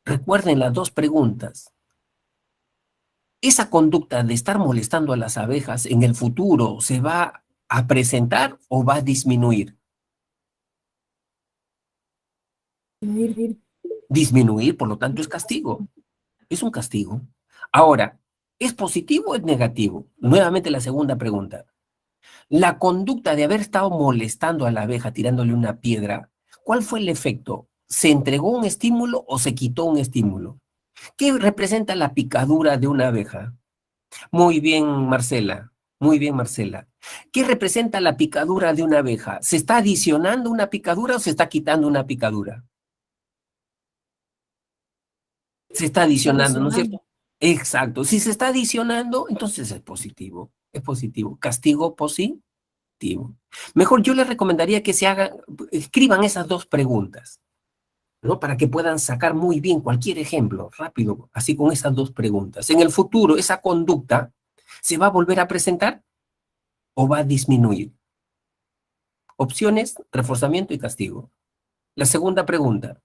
Recuerden las 2 preguntas. ¿Esa conducta de estar molestando a las abejas en el futuro se va a presentar o va a disminuir? Disminuir, por lo tanto, es castigo. Es un castigo. Ahora, ¿es positivo o es negativo? Nuevamente la segunda pregunta. La conducta de haber estado molestando a la abeja tirándole una piedra ¿Cuál fue el efecto? ¿Se entregó un estímulo o se quitó un estímulo? ¿Qué representa la picadura de una abeja? Muy bien, Marcela. Muy bien, Marcela. ¿Qué representa la picadura de una abeja? ¿Se está adicionando una picadura o se está quitando una picadura? Se está adicionando, ¿no es cierto? Exacto. Si se está adicionando, entonces es positivo. Es positivo. Castigo positivo. Mejor yo les recomendaría que escriban esas dos preguntas, ¿no? Para que puedan sacar muy bien cualquier ejemplo, rápido, así con esas dos preguntas. En el futuro, ¿esa conducta se va a volver a presentar o va a disminuir? Opciones, reforzamiento y castigo. La segunda pregunta,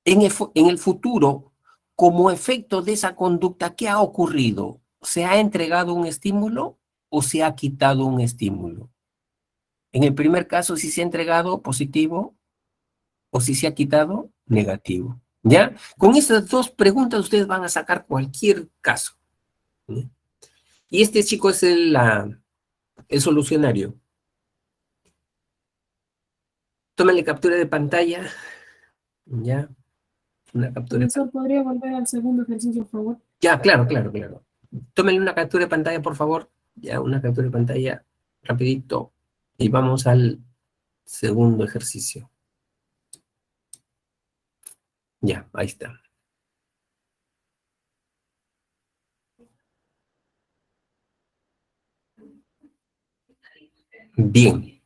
en el futuro, como efecto de esa conducta, ¿qué ha ocurrido? ¿Se ha entregado un estímulo o se ha quitado un estímulo? En el primer caso, si se ha entregado, positivo, o si se ha quitado, negativo. ¿Ya? Con estas dos preguntas ustedes van a sacar cualquier caso. ¿Sí? Y este, chico, es el solucionario. Tómenle captura de pantalla. ¿Ya? Una captura de
Profesor, ¿podría volver al segundo ejercicio, por favor?
Ya, claro, claro, claro. Tómenle una captura de pantalla, por favor. Ya, una captura de pantalla, rapidito. Y vamos al segundo ejercicio. Ya, ahí está. Bien.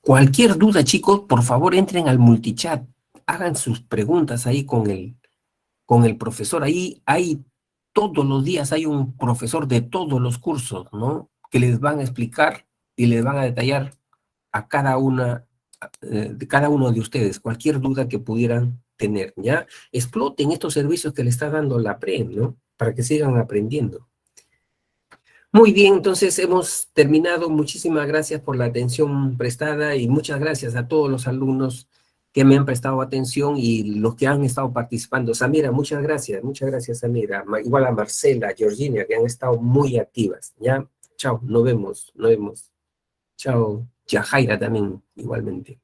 Cualquier duda, chicos, por favor, entren al multichat. Hagan sus preguntas ahí con el profesor. Ahí todos los días hay un profesor de todos los cursos, ¿no? Que les van a explicar y les van a detallar a cada de cada uno de ustedes, cualquier duda que pudieran tener, ¿ya? Exploten estos servicios que le está dando la PRE, ¿no? Para que sigan aprendiendo. Muy bien, entonces hemos terminado. Muchísimas gracias por la atención prestada y muchas gracias a todos los alumnos que me han prestado atención y los que han estado participando. Samira, muchas gracias, Samira. Igual a Marcela, Georgina, que han estado muy activas, ¿ya? Chao, nos vemos. Chao, Yajaira también, igualmente.